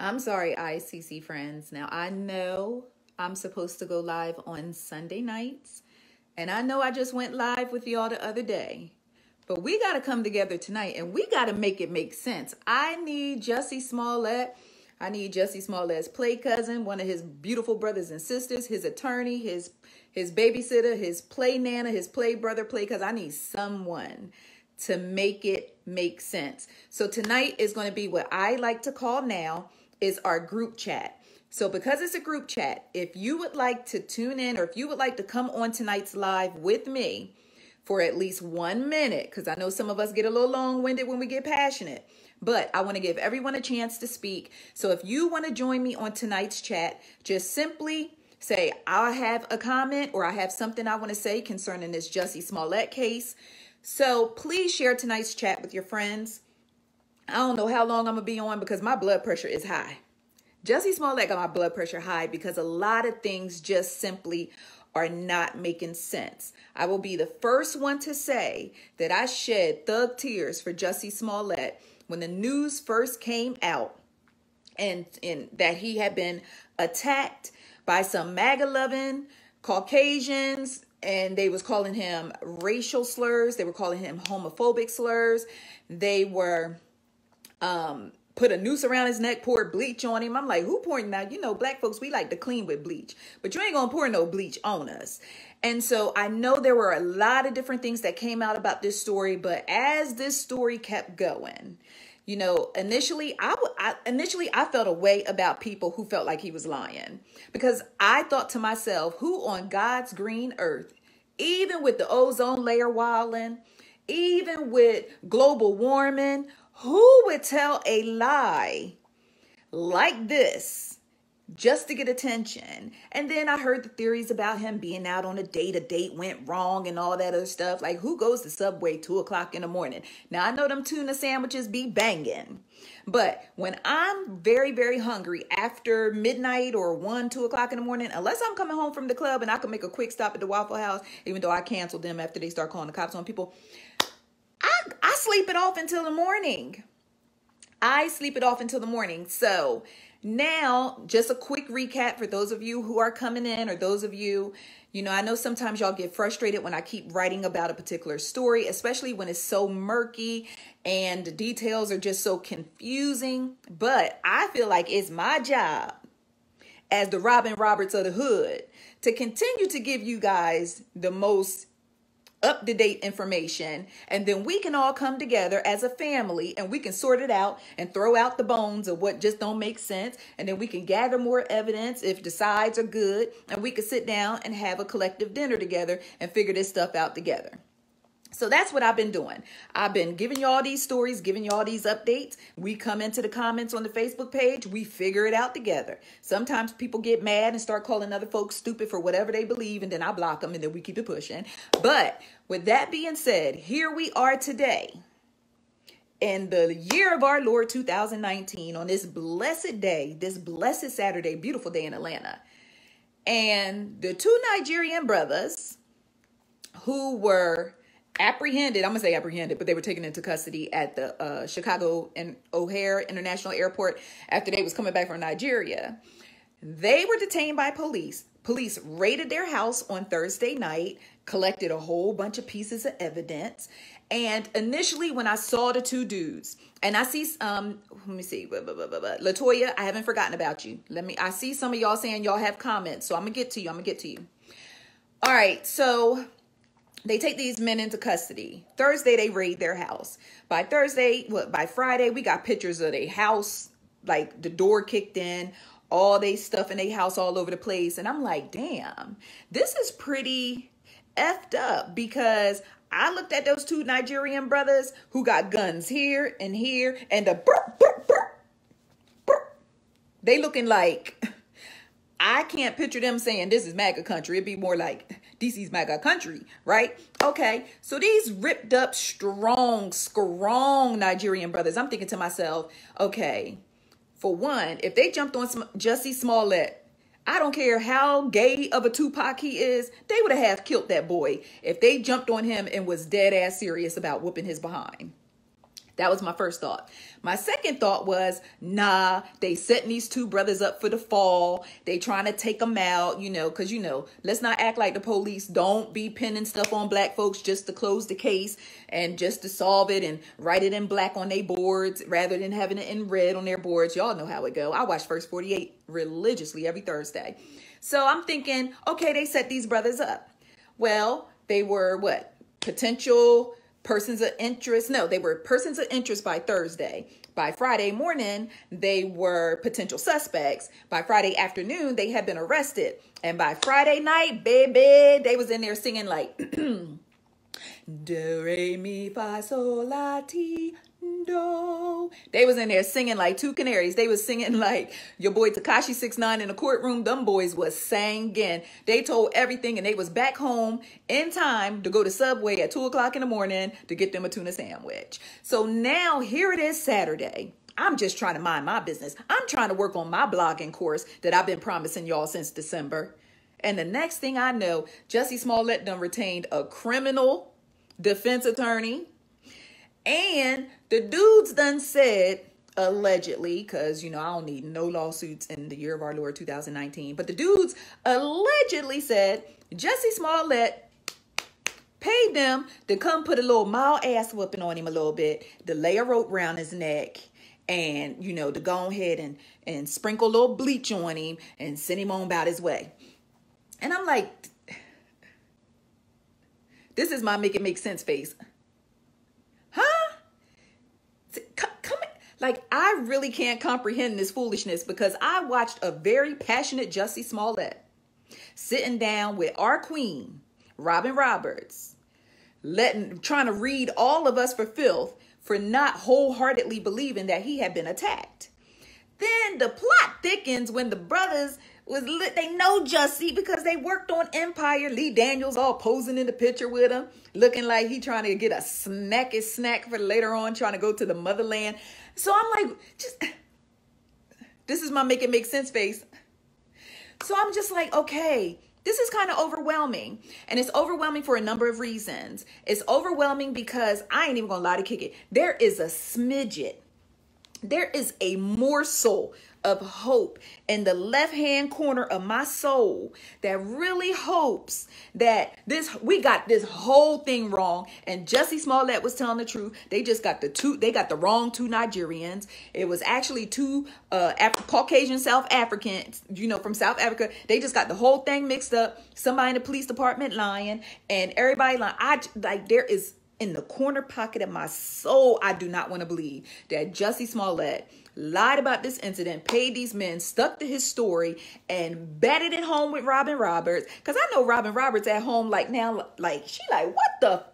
I'm sorry, ICC Friends. Now, I know I'm supposed to go live on Sunday nights, and I know I just went live with y'all the other day, but we got to come together tonight, and we got to make it make sense. I need Jussie Smollett. I need Jussie Smollett's play cousin, one of his beautiful brothers and sisters, his attorney, his babysitter, his play nana, his play brother, play cousin. I need someone to make it make sense. So tonight is going to be what I like to call now is our group chat. So because it's a group chat, if you would like to tune in or if you would like to come on tonight's live with me for at least 1 minute, because I know some of us get a little long-winded when we get passionate, but I want to give everyone a chance to speak. So if you want to join me on tonight's chat, just simply say, I have a comment or I have something I want to say concerning this Jussie Smollett case. So please share tonight's chat with your friends. I don't know how long I'm going to be on because my blood pressure is high. Jussie Smollett got my blood pressure high because a lot of things just simply are not making sense. I will be the first one to say that I shed thug tears for Jussie Smollett when the news first came out and that he had been attacked by some MAGA-loving Caucasians, and they was calling him racial slurs. They were calling him homophobic slurs. They were put a noose around his neck, poured bleach on him. I'm like, who pouring now? You know, black folks, we like to clean with bleach, but you ain't gonna pour no bleach on us. And so I know there were a lot of different things that came out about this story, but as this story kept going, you know, initially I felt a way about people who felt like he was lying, because I thought to myself, who on God's green earth, even with the ozone layer wilding, even with global warming, who would tell a lie like this just to get attention? And then I heard the theories about him being out on a date went wrong and all that other stuff. Like, who goes to Subway 2 o'clock in the morning? Now, I know them tuna sandwiches be banging, but when I'm very, very hungry after midnight or 1, 2 o'clock in the morning, unless I'm coming home from the club and I can make a quick stop at the Waffle House, even though I canceled them after they start calling the cops on people, I sleep it off until the morning. I sleep it off until the morning. So now, just a quick recap for those of you who are coming in, or those of you, you know, I know sometimes y'all get frustrated when I keep writing about a particular story, especially when it's so murky and the details are just so confusing. But I feel like it's my job as the Robin Roberts of the hood to continue to give you guys the most up-to-date information, and then we can all come together as a family and we can sort it out and throw out the bones of what just don't make sense, and then we can gather more evidence if the sides are good, and we can sit down and have a collective dinner together and figure this stuff out together. So that's what I've been doing. I've been giving y'all these stories, giving y'all these updates. We come into the comments on the Facebook page. We figure it out together. Sometimes people get mad and start calling other folks stupid for whatever they believe, and then I block them, and then we keep it pushing. But with that being said, here we are today in the year of our Lord 2019 on this blessed day, this blessed Saturday, beautiful day in Atlanta. And the two Nigerian brothers who were apprehended, I'm going to say apprehended, but they were taken into custody at the Chicago and O'Hare International Airport after they was coming back from Nigeria. They were detained by police. Police raided their house on Thursday night, collected a whole bunch of pieces of evidence. And initially, when I saw the two dudes, and I see, let me see, Latoya, I haven't forgotten about you. I see some of y'all saying y'all have comments, so I'm going to get to you. All right, so they take these men into custody. Thursday, they raid their house. By Friday, we got pictures of their house, like the door kicked in, all they stuff in their house all over the place. And I'm like, damn, this is pretty effed up, because I looked at those two Nigerian brothers who got guns here and here, and the they looking like, I can't picture them saying this is MAGA country. It'd be more like DC's MAGA country, right? Okay, so these ripped up, strong Nigerian brothers, I'm thinking to myself, okay, for one, if they jumped on Jussie Smollett, I don't care how gay of a Tupac he is, they would have killed that boy if they jumped on him and was dead ass serious about whooping his behind. That was my first thought. My second thought was, nah, they setting these two brothers up for the fall. They trying to take them out, because, let's not act like the police don't be pinning stuff on black folks just to close the case and just to solve it and write it in black on their boards rather than having it in red on their boards. Y'all know how it go. I watch First 48 religiously every Thursday. So I'm thinking, okay, they set these brothers up. Well, they were what? Potential persons of interest. No, they were persons of interest by Thursday. By Friday morning, they were potential suspects. By Friday afternoon, they had been arrested. And by Friday night, baby, they was in there singing like, do, re, mi, fa, sol, la, ti, do. They was in there singing like two canaries. They was singing like your boy Tekashi 6ix9ine in the courtroom. Them boys was singing. They told everything, and they was back home in time to go to Subway at 2 o'clock in the morning to get them a tuna sandwich. So now here it is Saturday. I'm just trying to mind my business. I'm trying to work on my blogging course that I've been promising y'all since December. And the next thing I know, Jussie Smollett done retained a criminal defense attorney. And the dudes done said, allegedly, because, I don't need no lawsuits in the year of our Lord 2019. But the dudes allegedly said Jussie Smollett paid them to come put a little mild ass whooping on him a little bit, to lay a rope around his neck, and, to go ahead and sprinkle a little bleach on him and send him on about his way. And I'm like, this is my make it make sense face. Huh? Like, I really can't comprehend this foolishness, because I watched a very passionate Jussie Smollett sitting down with our queen, Robin Roberts, trying to read all of us for filth for not wholeheartedly believing that he had been attacked. Then the plot thickens when the brothers they know Jussie because they worked on Empire. Lee Daniels all posing in the picture with him, looking like he trying to get a snack for later on, trying to go to the motherland. So I'm like, this is my make it make sense face. So I'm just like, okay, this is kind of overwhelming. And it's overwhelming for a number of reasons. It's overwhelming because I ain't even gonna lie to kick it. There is a smidget. There is a morsel of hope in the left-hand corner of my soul that really hopes that we got this whole thing wrong, and Jussie Smollett was telling the truth. They just got the wrong two Nigerians. It was actually two Caucasian South Africans, from South Africa. They just got the whole thing mixed up. Somebody in the police department lying, and everybody lying. There is, in the corner pocket of my soul, I do not want to believe that Jussie Smollett lied about this incident, paid these men, stuck to his story, and batted it home with Robin Roberts. Because I know Robin Roberts at home now, she like, what the?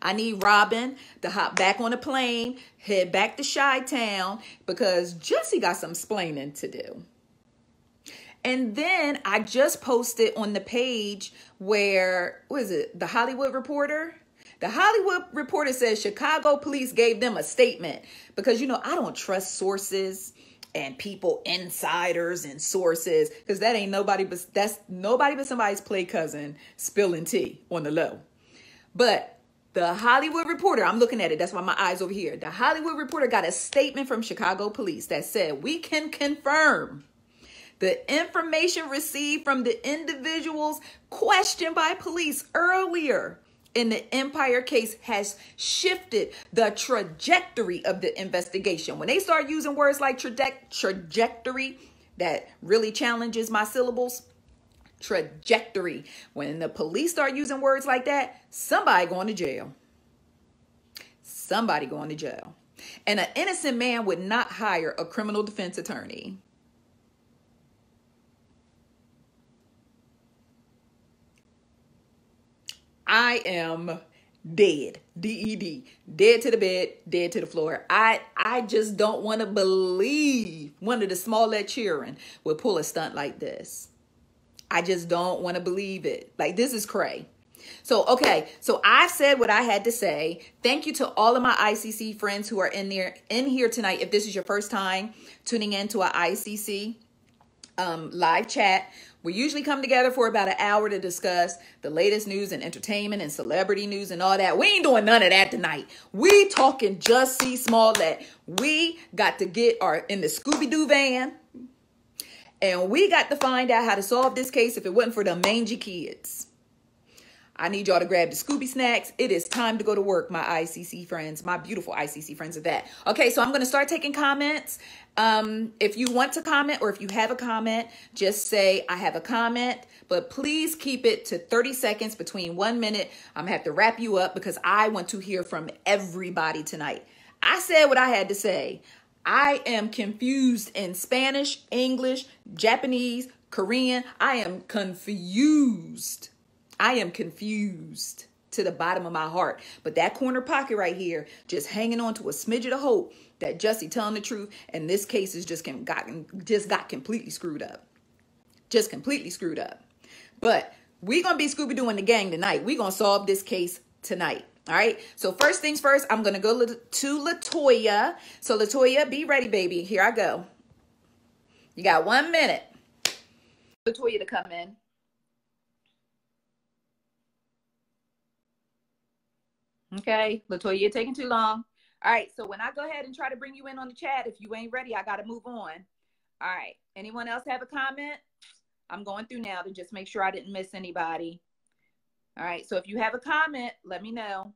I need Robin to hop back on a plane, head back to Chi-Town, because Jussie got some splaining to do. And then I just posted on the page where, The Hollywood Reporter? The Hollywood Reporter says Chicago police gave them a statement because, I don't trust sources and people, insiders and sources, because that's nobody but somebody's play cousin spilling tea on the low. But the Hollywood Reporter, I'm looking at it. That's why my eyes over here. The Hollywood Reporter got a statement from Chicago police that said, we can confirm the information received from the individuals questioned by police earlier in the Empire case has shifted the trajectory of the investigation. When they start using words like trajectory, that really challenges my syllables. Trajectory. When the police start using words like that, somebody going to jail. Somebody going to jail. And an innocent man would not hire a criminal defense attorney. I am dead. D-E-D. Dead to the bed, dead to the floor. I just don't want to believe one of the Smollett children would pull a stunt like this. I just don't want to believe it. Like, this is cray. So, okay. So I've said what I had to say. Thank you to all of my ICC friends who are in here tonight. If this is your first time tuning in to an ICC live chat. We usually come together for about an hour to discuss the latest news and entertainment and celebrity news and all that. We ain't doing none of that tonight. We talking Jussie Smollett. We got to get in the Scooby-Doo van, and we got to find out how to solve this case if it wasn't for the mangy kids. I need y'all to grab the Scooby snacks. It is time to go to work, my ICC friends, my beautiful ICC friends at that. Okay, so I'm going to start taking comments. If you want to comment or if you have a comment, just say, I have a comment. But please keep it to 30 seconds, between 1 minute. I'm going to have to wrap you up because I want to hear from everybody tonight. I said what I had to say. I am confused in Spanish, English, Japanese, Korean. I am confused. I am confused to the bottom of my heart. But that corner pocket right here, just hanging on to a smidget of hope that Jussie telling the truth, and this case is just got completely screwed up. Just completely screwed up. But we're going to be Scooby-Dooing the gang tonight. We're going to solve this case tonight. All right. So first things first, I'm going to go to Latoya. So Latoya, be ready, baby. Here I go. You got 1 minute. Latoya to come in. Okay, Latoya, you're taking too long. All right, so when I go ahead and try to bring you in on the chat, if you ain't ready, I got to move on. All right, anyone else have a comment? I'm going through now to just make sure I didn't miss anybody. All right, so if you have a comment, let me know.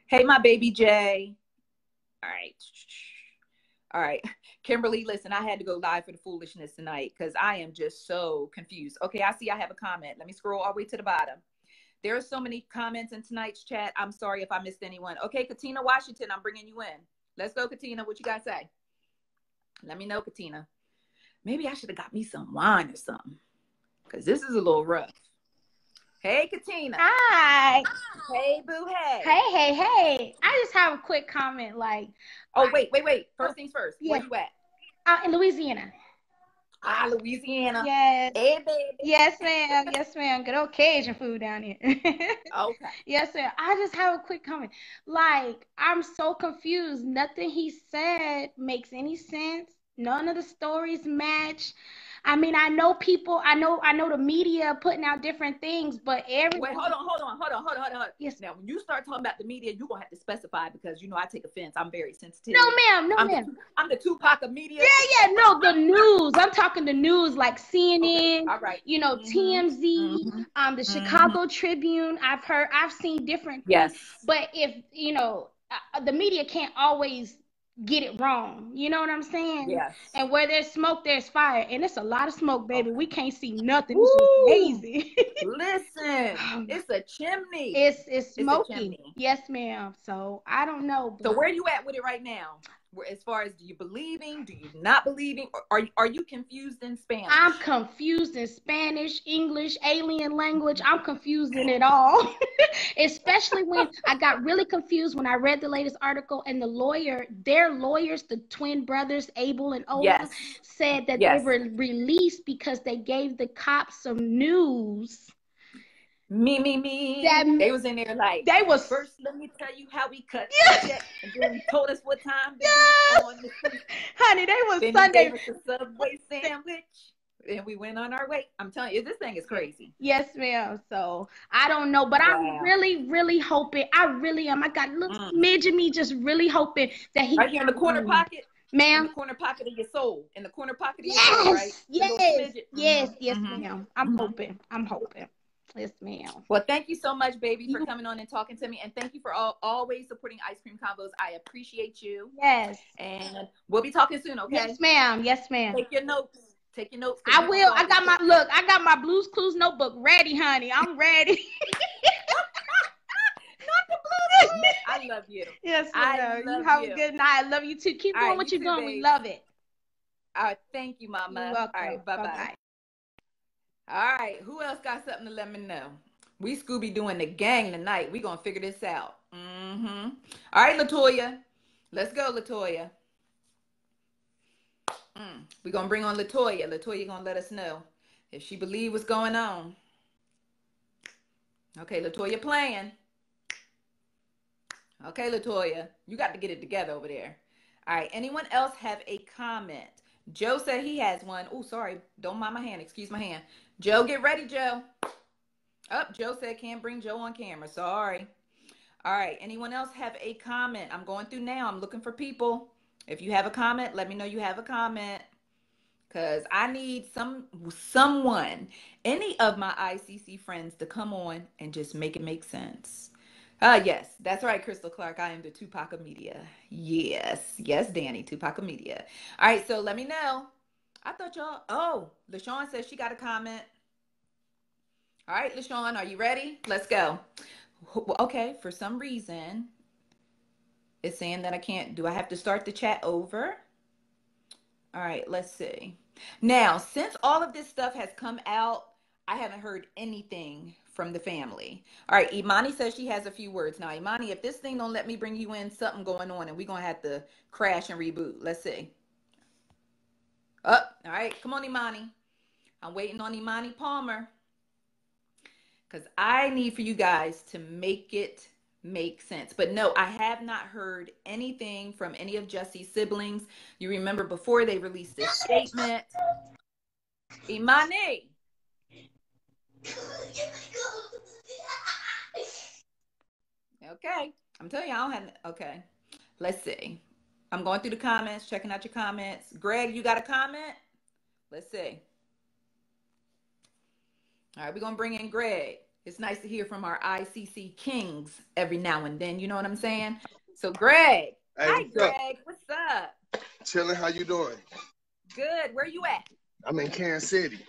Hey, my baby Jay. All right. All right, Kimberly, listen, I had to go live for the foolishness tonight because I am just so confused. Okay, I see I have a comment. Let me scroll all the way to the bottom. There are so many comments in tonight's chat. I'm sorry if I missed anyone. Okay, Katina Washington, I'm bringing you in. Let's go, Katina. What you got to say? Let me know, Katina. Maybe I should have got me some wine or something because this is a little rough. Hey, Katina. Hi. Hey, boo, hey. Hey. I just have a quick comment. Oh, wait. First things first. Yeah. Where you at? In Louisiana. Louisiana. Yes. Hey, baby. Yes, ma'am. Good old Cajun food down here. Okay. Yes, sir. I just have a quick comment. I'm so confused. Nothing he said makes any sense. None of the stories match. I mean, I know the media putting out different things, but everyone... Wait, hold on. Yes. Now, when you start talking about the media, you're going to have to specify because, I take offense. I'm very sensitive. No, ma'am. I'm the Tupac of media. Yeah. No, the news. I'm talking the news like CNN, okay. All right. TMZ, the Chicago Tribune. I've seen different things. Yes. But if, the media can't always get it wrong. You know what I'm saying? Yes. And where there's smoke, there's fire. And it's a lot of smoke, baby. Okay. We can't see nothing. It's crazy. Listen, it's a chimney. It's smoky. Yes, ma'am. So I don't know. So where are you at with it right now? As far as, do you believing? Do you not believing? Or are you confused in Spanish? I'm confused in Spanish, English, alien language. I'm confused in it all. Especially when I got really confused when I read the latest article and their lawyers, the twin brothers, Abel and Ova, said that they were released because they gave the cops some news. They was in there like, first let me tell you how we cut check, and then told us what time to be on the street. Honey, they was then Sunday. They gave us a Subway sandwich, and we went on our way. I'm telling you, this thing is crazy. Yes, ma'am. So I don't know, but I'm really, really hoping. I really am. I got a little smidge of me just really hoping that he right here in the corner pocket. Ma'am. In the corner pocket of your soul. In the corner pocket of your soul, right? Yes, ma'am. I'm hoping. Yes, ma'am. Well, thank you so much, baby, for coming on and talking to me. And thank you for always supporting Ice Cream Convos. I appreciate you. Yes. And we'll be talking soon, okay? Yes, ma'am. Take your notes. I will. I got my Blues Clues notebook ready, honey. I'm ready. Not the Blues. I love you. Yes, ma'am. You have a good night. I love you too. Keep doing what you're doing. We love it. All right. Thank you, Mama. You're welcome. All right. Bye-bye. All right, who else got something to let me know? We Scooby doing the gang tonight. We gonna figure this out. All right, Latoya. Let's go, Latoya. We gonna bring on Latoya. Latoya gonna let us know if she believe what's going on. Okay, Latoya playing. Okay, Latoya, you got to get it together over there. All right, anyone else have a comment? Joe said he has one. Oh, sorry. Don't mind my hand. Excuse my hand. Joe, get ready, Joe. Joe said can't bring Joe on camera. Sorry. All right. Anyone else have a comment? I'm going through now. I'm looking for people. If you have a comment, let me know you have a comment. Because I need someone, any of my ICC friends to come on and just make it make sense. Yes, that's right, Crystal Clark. I am the Tupac of media. Yes, Danny, Tupac of media. All right, so let me know. I thought y'all, LaShawn says she got a comment. All right, LaShawn, are you ready? Let's go. Okay, for some reason, it's saying that I can't. Do I have to start the chat over? All right, let's see. Now, since all of this stuff has come out, I haven't heard anything from the family. All right, Imani says she has a few words. Now, Imani, if this thing don't let me bring you in, something going on, and we're going to have to crash and reboot. Let's see. All right, come on, Imani. I'm waiting on Imani Palmer because I need for you guys to make it make sense. But no, I have not heard anything from any of Jussie's siblings. You remember before they released this statement. Imani. Okay. I'm telling you, I don't have, okay. Let's see. I'm going through the comments, checking out your comments. Greg, you got a comment? Let's see. All right, we're going to bring in Greg. It's nice to hear from our ICC kings every now and then. You know what I'm saying? So, Greg. Hey, hi, Greg. What's up? Chilling. How you doing? Good. Where you at? I'm in Kansas City.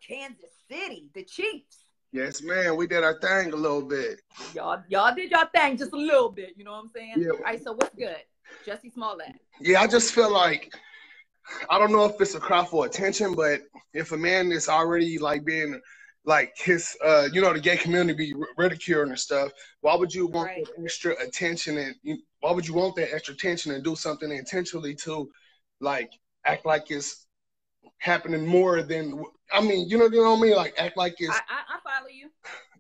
Kansas City. The Chiefs. Yes, man. We did our thing a little bit. Y'all did your thing just a little bit. You know what I'm saying? Yeah. All right, so what's good? Jussie Smollett. Yeah, I just feel like, I don't know if it's a cry for attention, but if a man is already like being like his, the gay community be ridiculing and stuff, why would you want that extra attention and why would you want that extra attention and do something intentionally to like act like it's happening more than, I mean, you know what I mean? Like act like it's. I follow you.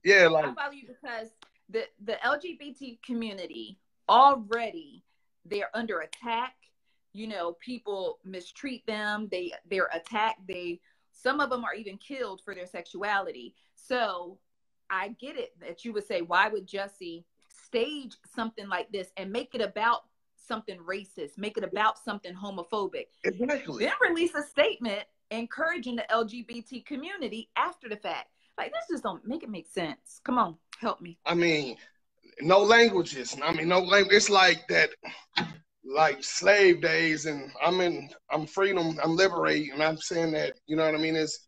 Yeah, like. I follow you because the LGBT community already, they're under attack. You know, people mistreat them. They're attacked. Some of them are even killed for their sexuality. So I get it that you would say, why would Jussie stage something like this and make it about something racist, make it about something homophobic? Exactly. Then release a statement encouraging the LGBT community after the fact. Like, this just don't make it make sense. Come on, help me. I mean, no languages. I mean, no language. It's like that. Like slave days, and I'm freedom, I'm liberating, and I'm saying that, you know what I mean, it's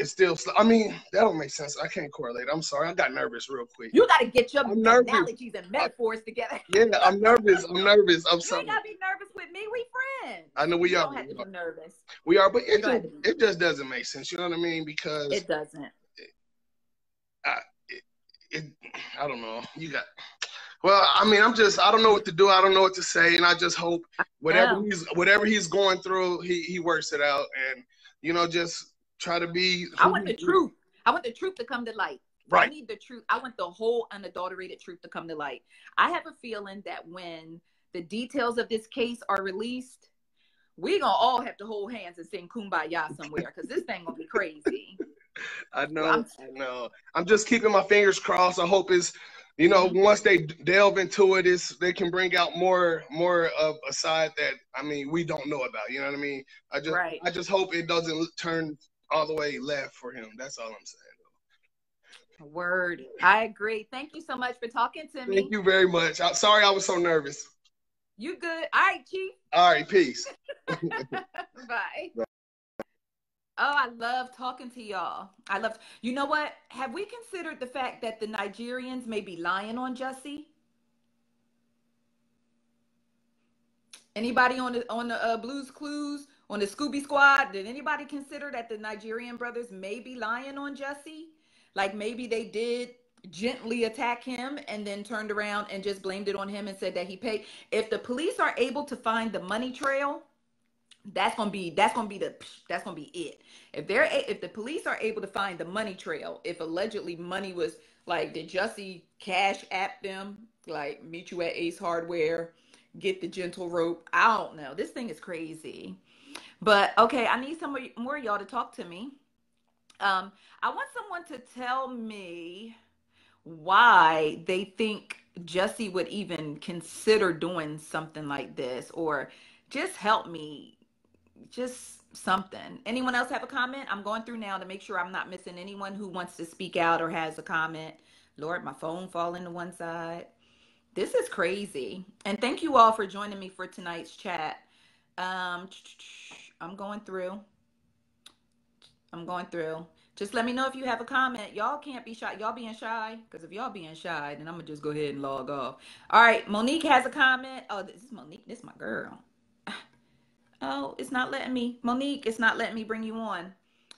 still, I mean, that don't make sense. I can't correlate. I'm sorry, I got nervous real quick. You got to get your analogies and metaphors together. Yeah, I'm nervous. I'm sorry. You ain't got to be nervous with me. We friends. I know we are. You don't have to be nervous. We are, but it just doesn't make sense. You know what I mean? Because it doesn't. I don't know. Well, I mean, I don't know what to do. I don't know what to say. And I just hope whatever he's going through, he works it out and, just try to be. I want the truth. I want the truth to come to light. Right. I need the truth. I want the whole unadulterated truth to come to light. I have a feeling that when the details of this case are released, we're going to all have to hold hands and sing Kumbaya somewhere because this thing going to be crazy. I know. I'm just keeping my fingers crossed. I hope it's, once they delve into it, they can bring out more of a side that, I mean, we don't know about. You know what I mean? I just hope it doesn't turn all the way left for him. That's all I'm saying. Word. I agree. Thank you so much for talking to me. Thank you very much. Sorry I was so nervous. You good? All right, Chief. All right, peace. Bye. Oh, I love talking to y'all. You know what? Have we considered the fact that the Nigerians may be lying on Jussie? Anybody on the Blues Clues, on the Scooby Squad, did anybody consider that the Nigerian brothers may be lying on Jussie? Like maybe they did gently attack him and then turned around and just blamed it on him and said that he paid. If the police are able to find the money trail, that's gonna be it. If the police are able to find the money trail, if allegedly money was like, did Jussie cash app them, like meet you at Ace Hardware, get the gentle rope. I don't know. This thing is crazy. But okay, I need some more of y'all to talk to me. I want someone to tell me why they think Jussie would even consider doing something like this, or just help me, just something. Anyone else have a comment? I'm going through now to make sure I'm not missing anyone who wants to speak out or has a comment. Lord, my phone falling to one side. This is crazy. And thank you all for joining me for tonight's chat. I'm going through. Just let me know if you have a comment. Y'all can't be shy. Y'all being shy? Because if y'all being shy, then I'm going to just go ahead and log off. All right. Monique has a comment. Oh, this is Monique. This is my girl. Oh, it's not letting me. Monique, it's not letting me bring you on.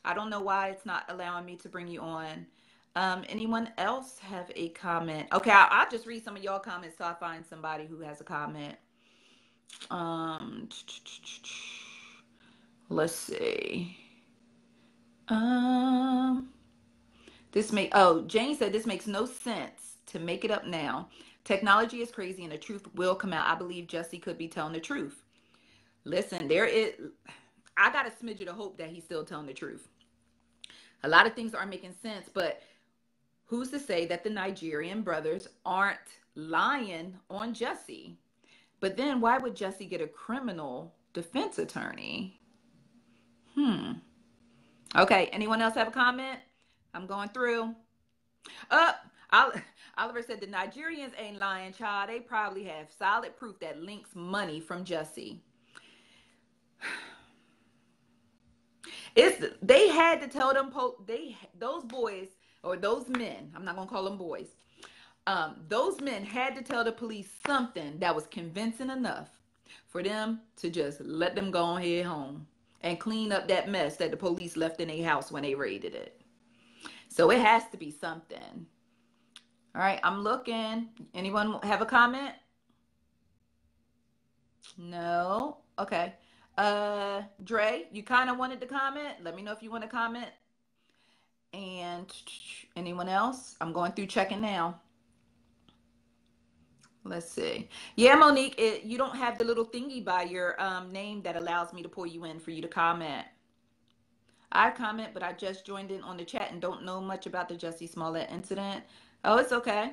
I don't know why it's not allowing me to bring you on. Anyone else have a comment? Okay, I'll just read some of y'all comments till I find somebody who has a comment. Let's see. Jane said this makes no sense to make it up now. Technology is crazy and the truth will come out. I believe Jussie could be telling the truth. Listen, I got a smidget of hope that he's still telling the truth. A lot of things aren't making sense, but who's to say that the Nigerian brothers aren't lying on Jussie? But then why would Jussie get a criminal defense attorney? Okay, anyone else have a comment? I'm going through. Oliver said the Nigerians ain't lying, child. They probably have solid proof that links money from Jussie. They had to tell them those boys, or those men, I'm not gonna call them boys, those men had to tell the police something that was convincing enough for them to just let them go ahead home and clean up that mess that the police left in their house when they raided it. So it has to be something. All right, I'm looking. Anyone have a comment? No. Okay. Dre, you kind of wanted to comment. Let me know if you want to comment. And anyone else? I'm going through checking now. Let's see. Yeah, Monique, you don't have the little thingy by your name that allows me to pull you in for you to comment. I comment, but I just joined in on the chat and don't know much about the Jussie Smollett incident. Oh, it's okay.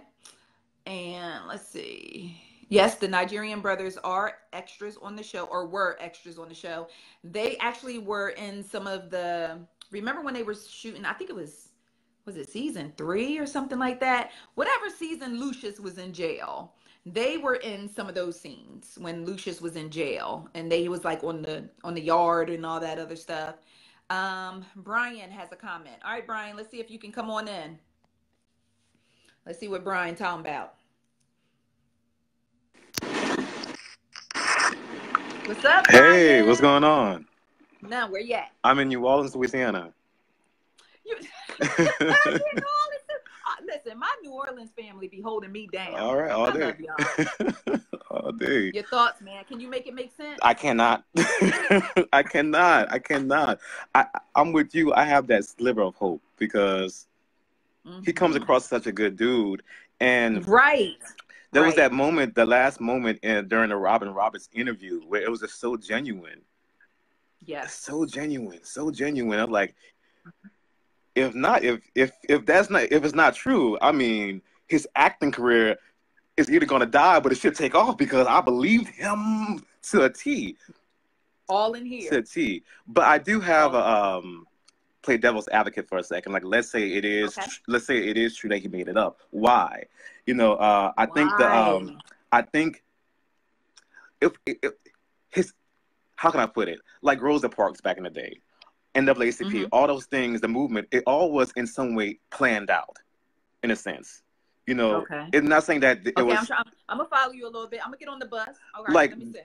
And let's see. Yes, the Nigerian brothers are extras on the show, or were extras on the show. They actually were in some of remember when they were shooting, I think it was it season 3 or something like that? Whatever season Lucius was in jail. They were in some of those scenes when Lucius was in jail, and they was like on the yard and all that other stuff. Brian has a comment. All right, Brian, let's see if you can come on in. Let's see what Brian talking about. What's up, Brian? Hey, what's going on? Now, where you at? I'm in New Orleans, Louisiana. Listen, my New Orleans family be holding me down. All right, all day. I love y'all. All day. Your thoughts, man? Can you make it make sense? I cannot. I cannot. I'm with you. I have that sliver of hope because he comes across such a good dude. And there was that moment, the last moment during the Robin Roberts interview where it was just so genuine. Yes. So genuine. I'm like, if it's not true, I mean, his acting career is either going to die, but it should take off because I believed him to a T. All in here. To a T. But I do have play devil's advocate for a second. Like, let's say it is true that he made it up. Why? You know, I think if his, how can I put it? Like Rosa Parks back in the day, NAACP, all those things, the movement, it all was in some way planned out, in a sense. You know, it's not saying that it was. I'm gonna follow you a little bit. I'm gonna get on the bus. All right, like, let me see.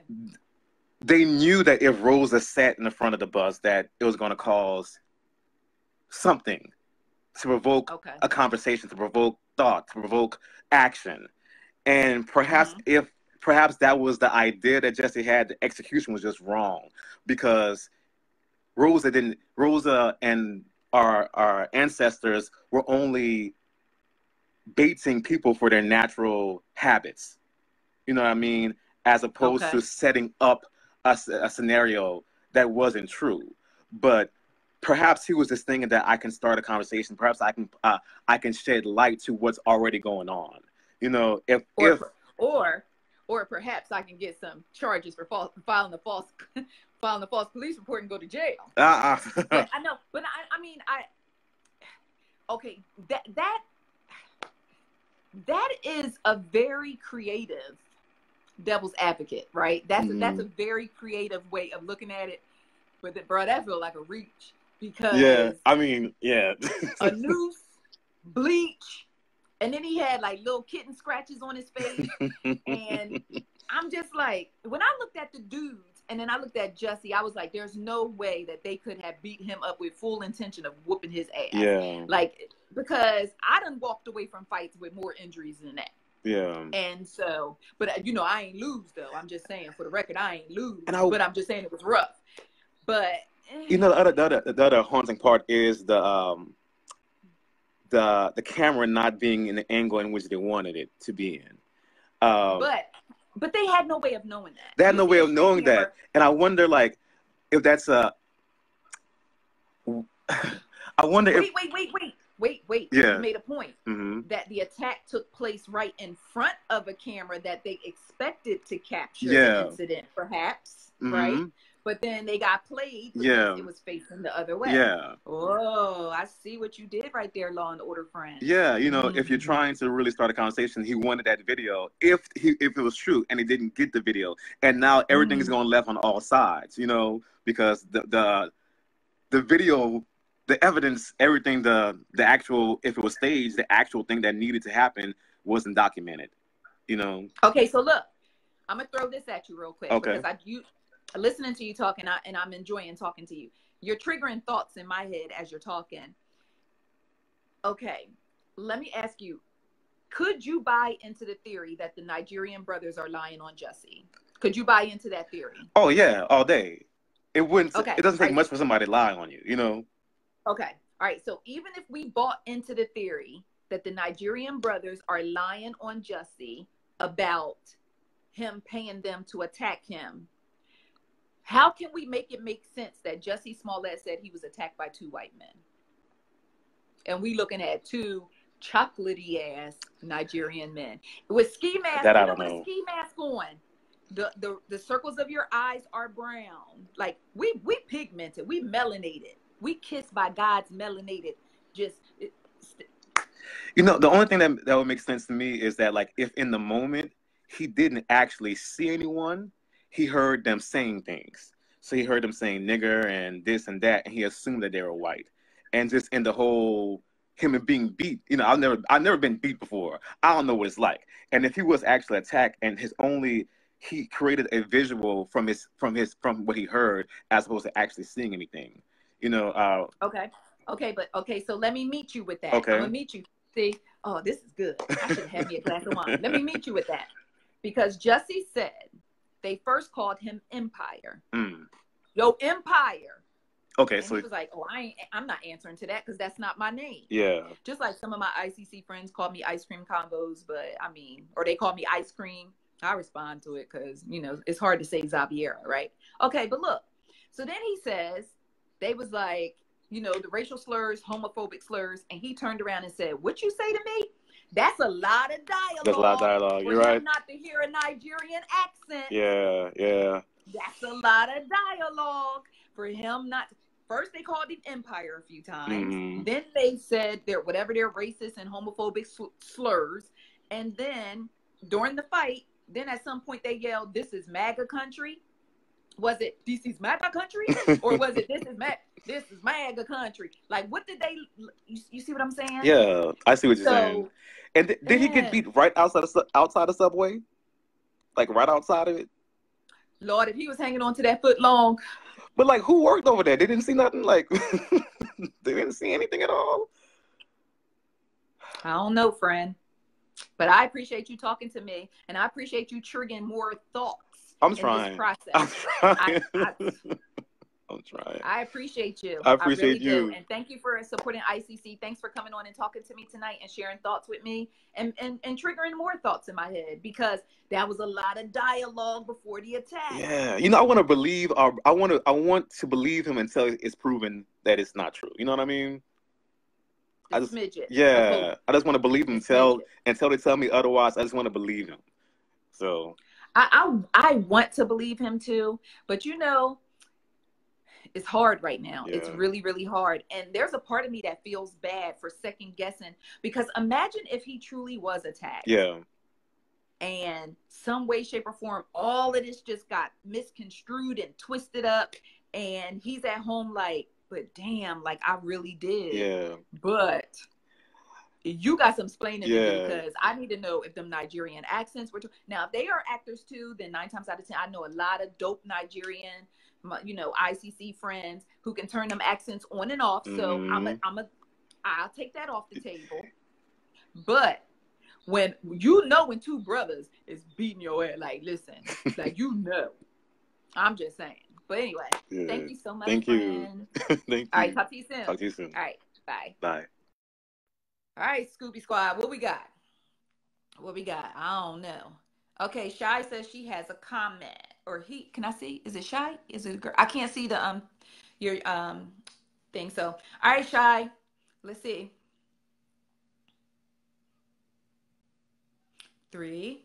They knew that if Rosa sat in the front of the bus, that it was going to cause something to provoke a conversation, to provoke thought, to provoke action, and perhaps perhaps that was the idea that Jussie had. The execution was just wrong because Rosa and our ancestors were only baiting people for their natural habits. You know what I mean? as opposed to setting up a scenario that wasn't true. But perhaps he was just thinking that I can start a conversation. Perhaps I can shed light to what's already going on. You know, or perhaps I can get some charges for filing a false police report and go to jail. But I know, but I mean, okay, that is a very creative devil's advocate, right? That's a very creative way of looking at it. But bro, that feels like a reach, because I mean, a noose, bleach, and then he had like little kitten scratches on his face. And I'm just like, when I looked at the dudes and then I looked at Jussie, I was like, there's no way that they could have beat him up with full intention of whooping his ass. Yeah. Like, because I done walked away from fights with more injuries than that. Yeah. And so, but you know, I ain't lose though. I'm just saying, for the record, I ain't lose. But I'm just saying it was rough. But you know, the other haunting part is the camera not being in the angle in which they wanted it to be in. But they had no way of knowing that. They had no way of knowing that, and I wonder, like, if that's I wonder if wait. Yeah. You made a point that the attack took place right in front of a camera that they expected to capture the incident, perhaps, right? But then they got played because it was facing the other way. Yeah. Oh, I see what you did right there, Law and Order friend. Yeah, you know, if you're trying to really start a conversation, he wanted that video. If it was true, and he didn't get the video, and now everything is going left on all sides, you know, because the video, the evidence, everything, the actual, if it was staged, the actual thing that needed to happen wasn't documented, you know. Okay, so look, I'm gonna throw this at you real quick. Okay. Because listening to you talking, and I'm enjoying talking to you. You're triggering thoughts in my head as you're talking. Okay, let me ask you, could you buy into the theory that the Nigerian brothers are lying on Jussie? Could you buy into that theory? Oh yeah, all day. It wouldn't. Okay. It doesn't take much for somebody to lie on you, you know. Okay, all right. So even if we bought into the theory that the Nigerian brothers are lying on Jussie about him paying them to attack him, how can we make it make sense that Jussie Smollett said he was attacked by 2 white men? And we looking at 2 chocolatey ass Nigerian men with ski masks. That I don't know. With a ski mask on. The circles of your eyes are brown. Like we pigmented, we melanated, we kissed by God's melanated. You know, the only thing that would make sense to me is that, like, if in the moment he didn't actually see anyone, he heard them saying things. So he heard them saying nigger and this and that, and he assumed that they were white. And just in the whole him being beat, you know, I've never been beat before. I don't know what it's like. And if he was actually attacked, and he created a visual from what he heard as opposed to actually seeing anything, you know. Okay. So let me meet you with that. Okay. I'm gonna meet you. See, oh, this is good. I should have had me a glass of wine. Let me meet you with that, because Jussie said they first called him Empire. Yo, Empire. Okay, and so he was like, "Oh, I'm not answering to that because that's not my name." Yeah. Just like some of my ICC friends call me Ice Cream Convos, but I mean, or they call me Ice Cream. I respond to it because, you know, it's hard to say Xaviera, right? Okay, but look. So then he says they was like, you know, the racial slurs, homophobic slurs, and he turned around and said, "What you say to me? That's a lot of dialogue. That's a lot of dialogue. You're right. Not to hear a Nigerian accent. Yeah. That's a lot of dialogue for him not." First, they called him Empire a few times. Then they said whatever their racist and homophobic slurs. And then during the fight, then at some point they yelled, "This is MAGA country." Was it "This is MAGA country"? Or was it this is MAGA country? Like, what did they, you see what I'm saying? Yeah, I see what you're saying. And did he get beat right outside the subway? Like right outside of it? Lord, if he was hanging on to that foot long. But like, who worked over there? They didn't see nothing. Like, they didn't see anything at all. I don't know, friend. But I appreciate you talking to me, and I appreciate you triggering more thoughts. I'm trying. In this process. I'm trying. trying. I appreciate you. I appreciate really you. do. And thank you for supporting ICC. Thanks for coming on and talking to me tonight and sharing thoughts with me and triggering more thoughts in my head, because that was a lot of dialogue before the attack. Yeah. You know, I want to believe, I want to believe him until it's proven that it's not true. You know what I mean? I just want to believe him until they tell me otherwise. I just want to believe him. So I want to believe him too, but you know, it's hard right now. Yeah. It's really, really hard. And there's a part of me that feels bad for second guessing, because imagine if he truly was attacked. Yeah. And some way, shape, or form, all of this just got misconstrued and twisted up, and he's at home like, but damn, like I really did. Yeah. But you got some explaining to do, because I need to know if them Nigerian accents were now, if they are actors too, then 9 times out of 10, I know a lot of dope Nigerian, you know, ICC friends who can turn them accents on and off. So I'll take that off the table. But when when 2 brothers is beating your ass, like, listen, like, you know, I'm just saying. But anyway, thank you so much. Thank you. Thank you. All right, talk to you soon. Talk to you soon. All right, bye. Bye. All right, Scooby Squad, what we got? I don't know. Okay, Shy says she has a comment, or he. Can I see? Is it Shy? Is it a girl? I can't see the your thing. So, all right, Shy. Let's see. 3,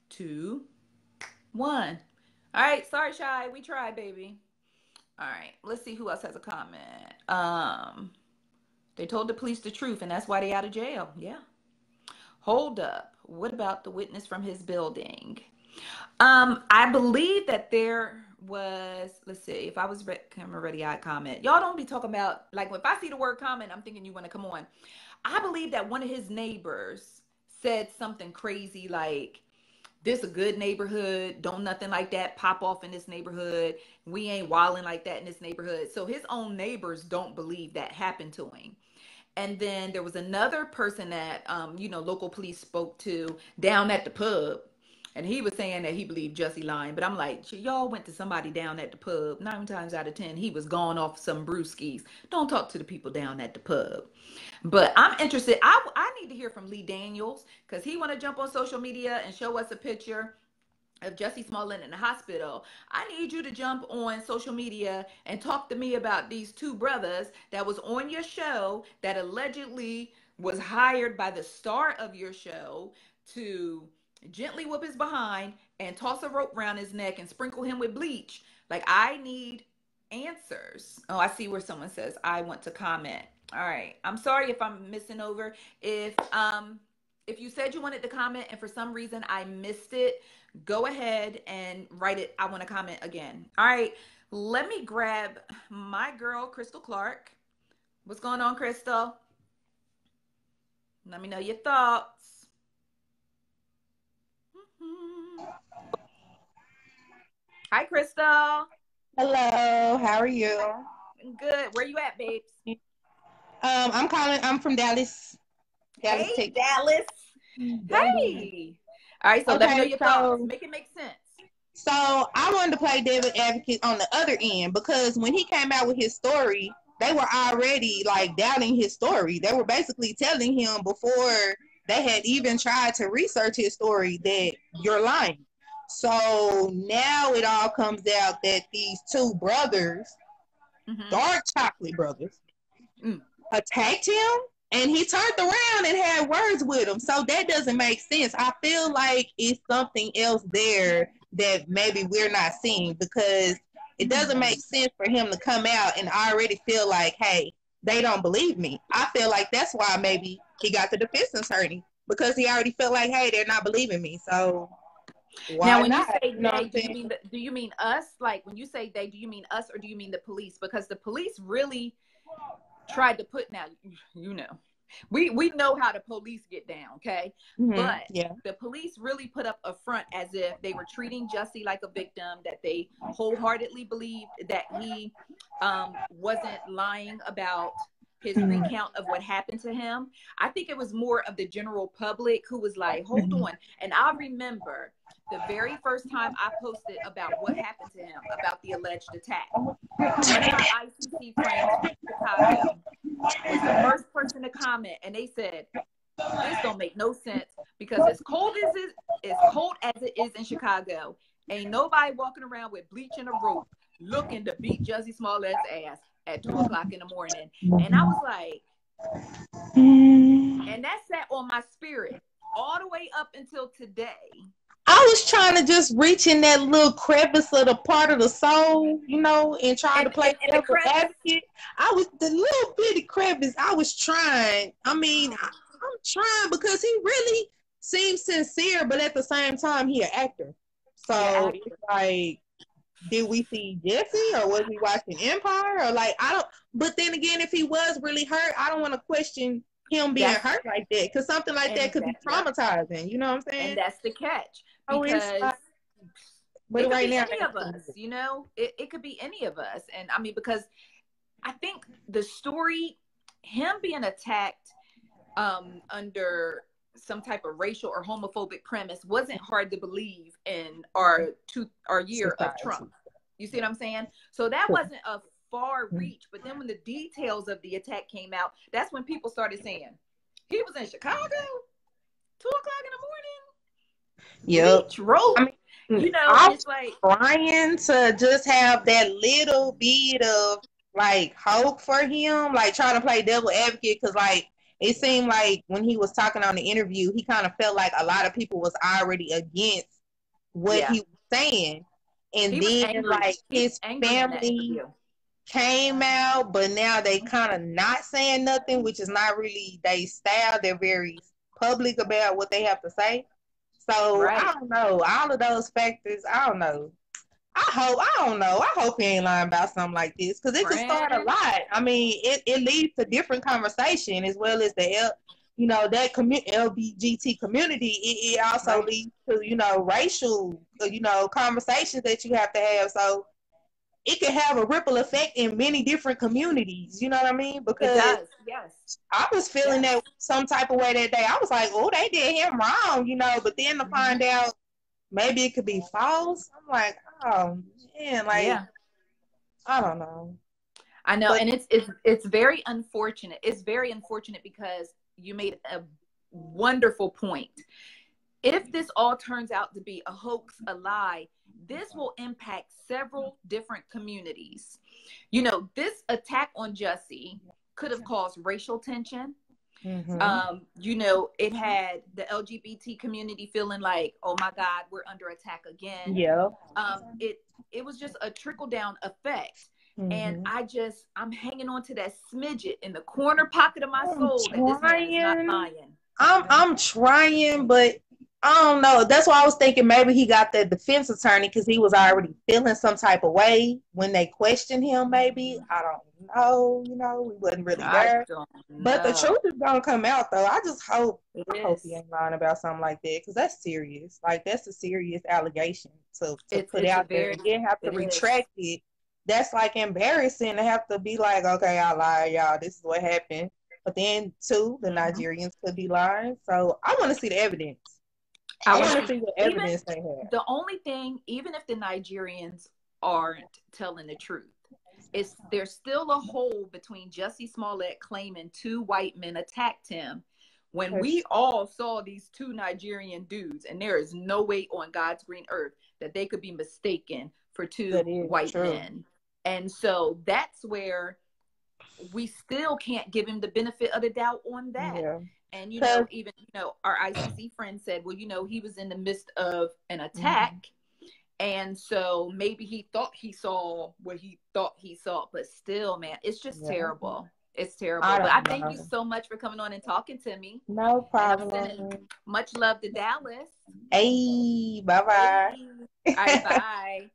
2, 1. All right, sorry, Shy. We tried, baby. All right, let's see who else has a comment. They told the police the truth, and that's why they out of jail. Yeah. Hold up. What about the witness from his building? I believe that there was, let's see, if I was camera ready, I'd comment. Y'all don't be talking about, like, if I see the word comment, I'm thinking you want to come on. I believe that one of his neighbors said something crazy like, this a good neighborhood, don't nothing like that pop off in this neighborhood. We ain't wilding like that in this neighborhood. So his own neighbors don't believe that happened to him. And then there was another person that, local police spoke to down at the pub. And he was saying that he believed Jussie lying. But I'm like, y'all went to somebody down at the pub. 9 times out of 10, he was gone off some brewskis. Don't talk to the people down at the pub. But I'm interested. I need to hear from Lee Daniels, because he want to jump on social media and show us a picture of Jussie Smollett in the hospital. I need you to jump on social media and talk to me about these 2 brothers that was on your show that allegedly was hired by the star of your show to gently whip his behind and toss a rope around his neck and sprinkle him with bleach. Like, I need answers. Oh, I see where someone says, I want to comment. All right. I'm sorry if I'm missing over. If you said you wanted to comment and for some reason I missed it, go ahead and write it. I want to comment again. All right. Let me grab my girl, Crystal Clark. What's going on, Crystal? Let me know your thoughts. Hi, Crystal. Hello. How are you? Good. Where you at, babes? I'm from Dallas. Hey, Texas. Dallas. Hey. All right, so let me know your thoughts. Make it make sense. So I wanted to play devil advocate on the other end, because when he came out with his story, they were already like doubting his story. They were basically telling him before they had even tried to research his story that you're lying. So now it all comes out that these 2 brothers, dark chocolate brothers, attacked him, and he turned around and had words with him. So that doesn't make sense. I feel like it's something else there that maybe we're not seeing, because it doesn't make sense for him to come out and already feel like, hey, they don't believe me. I feel like that's why maybe he got the defense attorney, because he already felt like, hey, they're not believing me. So why now, when not? you say they, do you mean us? Like, when you say they, do you mean us or do you mean the police? Because the police really tried to put, now, we know how the police get down, okay? But the police really put up a front as if they were treating Jussie like a victim, that they wholeheartedly believed that he wasn't lying about his recount of what happened to him. I think it was more of the general public who was like, hold on. And I remember the very first time I posted about what happened to him, about the alleged attack. One of my ICC friends from Chicago was the first person to comment, and they said, this don't make no sense because as cold as it is in Chicago, ain't nobody walking around with bleach and a rope looking to beat Jussie Smollett's ass at 2:00 in the morning. And I was like, and that sat on my spirit all the way up until today. I was trying to just reach in that little crevice of the part of the soul, you know, and try to play devil's advocate. I was the little bitty crevice. I was trying. I mean, I'm trying because he really seems sincere, but at the same time, he an actor. So it's like, did we see Jussie or was he watching Empire or like I don't? But then again, if he was really hurt, I don't want to question him being hurt like that because something like that could be traumatizing. You know what I'm saying? And that's the catch. Because but right now, any of us, you know, it could be any of us. And I mean, because I think the story, him being attacked under some type of racial or homophobic premise wasn't hard to believe in our year of Trump. You see what I'm saying? So that wasn't a far reach. But then when the details of the attack came out, that's when people started saying, he was in Chicago, 2:00 in the morning. Yep. I mean, you know, it's like trying to just have that little bit of like hope for him, like trying to play devil advocate, because like it seemed like when he was talking on the interview, he kind of felt like a lot of people was already against what he was saying, and then like his family came out, but now they kind of not saying nothing, which is not really their style. They're very public about what they have to say. So I don't know. All of those factors, I don't know. I hope he ain't lying about something like this because it can start a lot. I mean, it leads to different conversation as well as the that LGBT community. It also leads to racial conversations that you have to have. So it can have a ripple effect in many different communities. You know what I mean? Because it does. Yes. I was feeling that some type of way that day. I was like, oh, they did him wrong, but then to find out maybe it could be false. I'm like, oh man, like I don't know. I know, and it's very unfortunate. It's very unfortunate because you made a wonderful point. If this all turns out to be a hoax, a lie, this will impact several different communities. You know, this attack on Jussie could have caused racial tension. You know, it had the LGBT community feeling like, oh my God, we're under attack again. It was just a trickle down effect. And I'm hanging on to that smidget in the corner pocket of my soul that this man is not lying. I'm trying, but I don't know. That's why I was thinking maybe he got the defense attorney because he was already feeling some type of way when they questioned him. Maybe I don't know. We wasn't really there. But the truth is gonna come out, though. I just hope he ain't lying about something like that because that's serious. Like that's a serious allegation to put out there and then have to retract it. That's like embarrassing to have to be like, okay, I lied, y'all. This is what happened. But then too, the Nigerians could be lying. So I want to see the evidence. I want to see the evidence they have. The only thing, even if the Nigerians aren't telling the truth, there's still a hole between Jussie Smollett claiming 2 white men attacked him when we all saw these 2 Nigerian dudes, and there is no way on God's green earth that they could be mistaken for 2 white men. And so that's where we still can't give him the benefit of the doubt on that. And, even, our ICC friend said, well, he was in the midst of an attack. And so maybe he thought he saw what he thought he saw. But still, man, it's just terrible. It's terrible. But I thank you so much for coming on and talking to me. No problem. Much love to Dallas. Hey, bye-bye. Hey. All right, bye.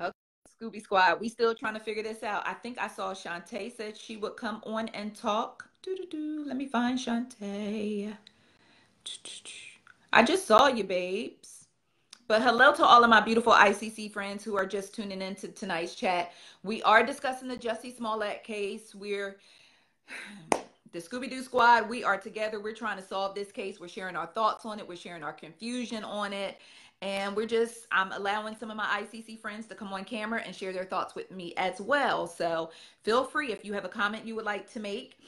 Okay, Scooby Squad, we still trying to figure this out. I think I saw Shantae said she would come on and talk. Let me find Shantae. I just saw you, babes. But hello to all of my beautiful ICC friends who are just tuning into tonight's chat. We are discussing the Jussie Smollett case. We're the Scooby-Doo Squad. We are together. We're trying to solve this case. We're sharing our thoughts on it. We're sharing our confusion on it. And I'm allowing some of my ICC friends to come on camera and share their thoughts with me as well. So feel free if you have a comment you would like to make.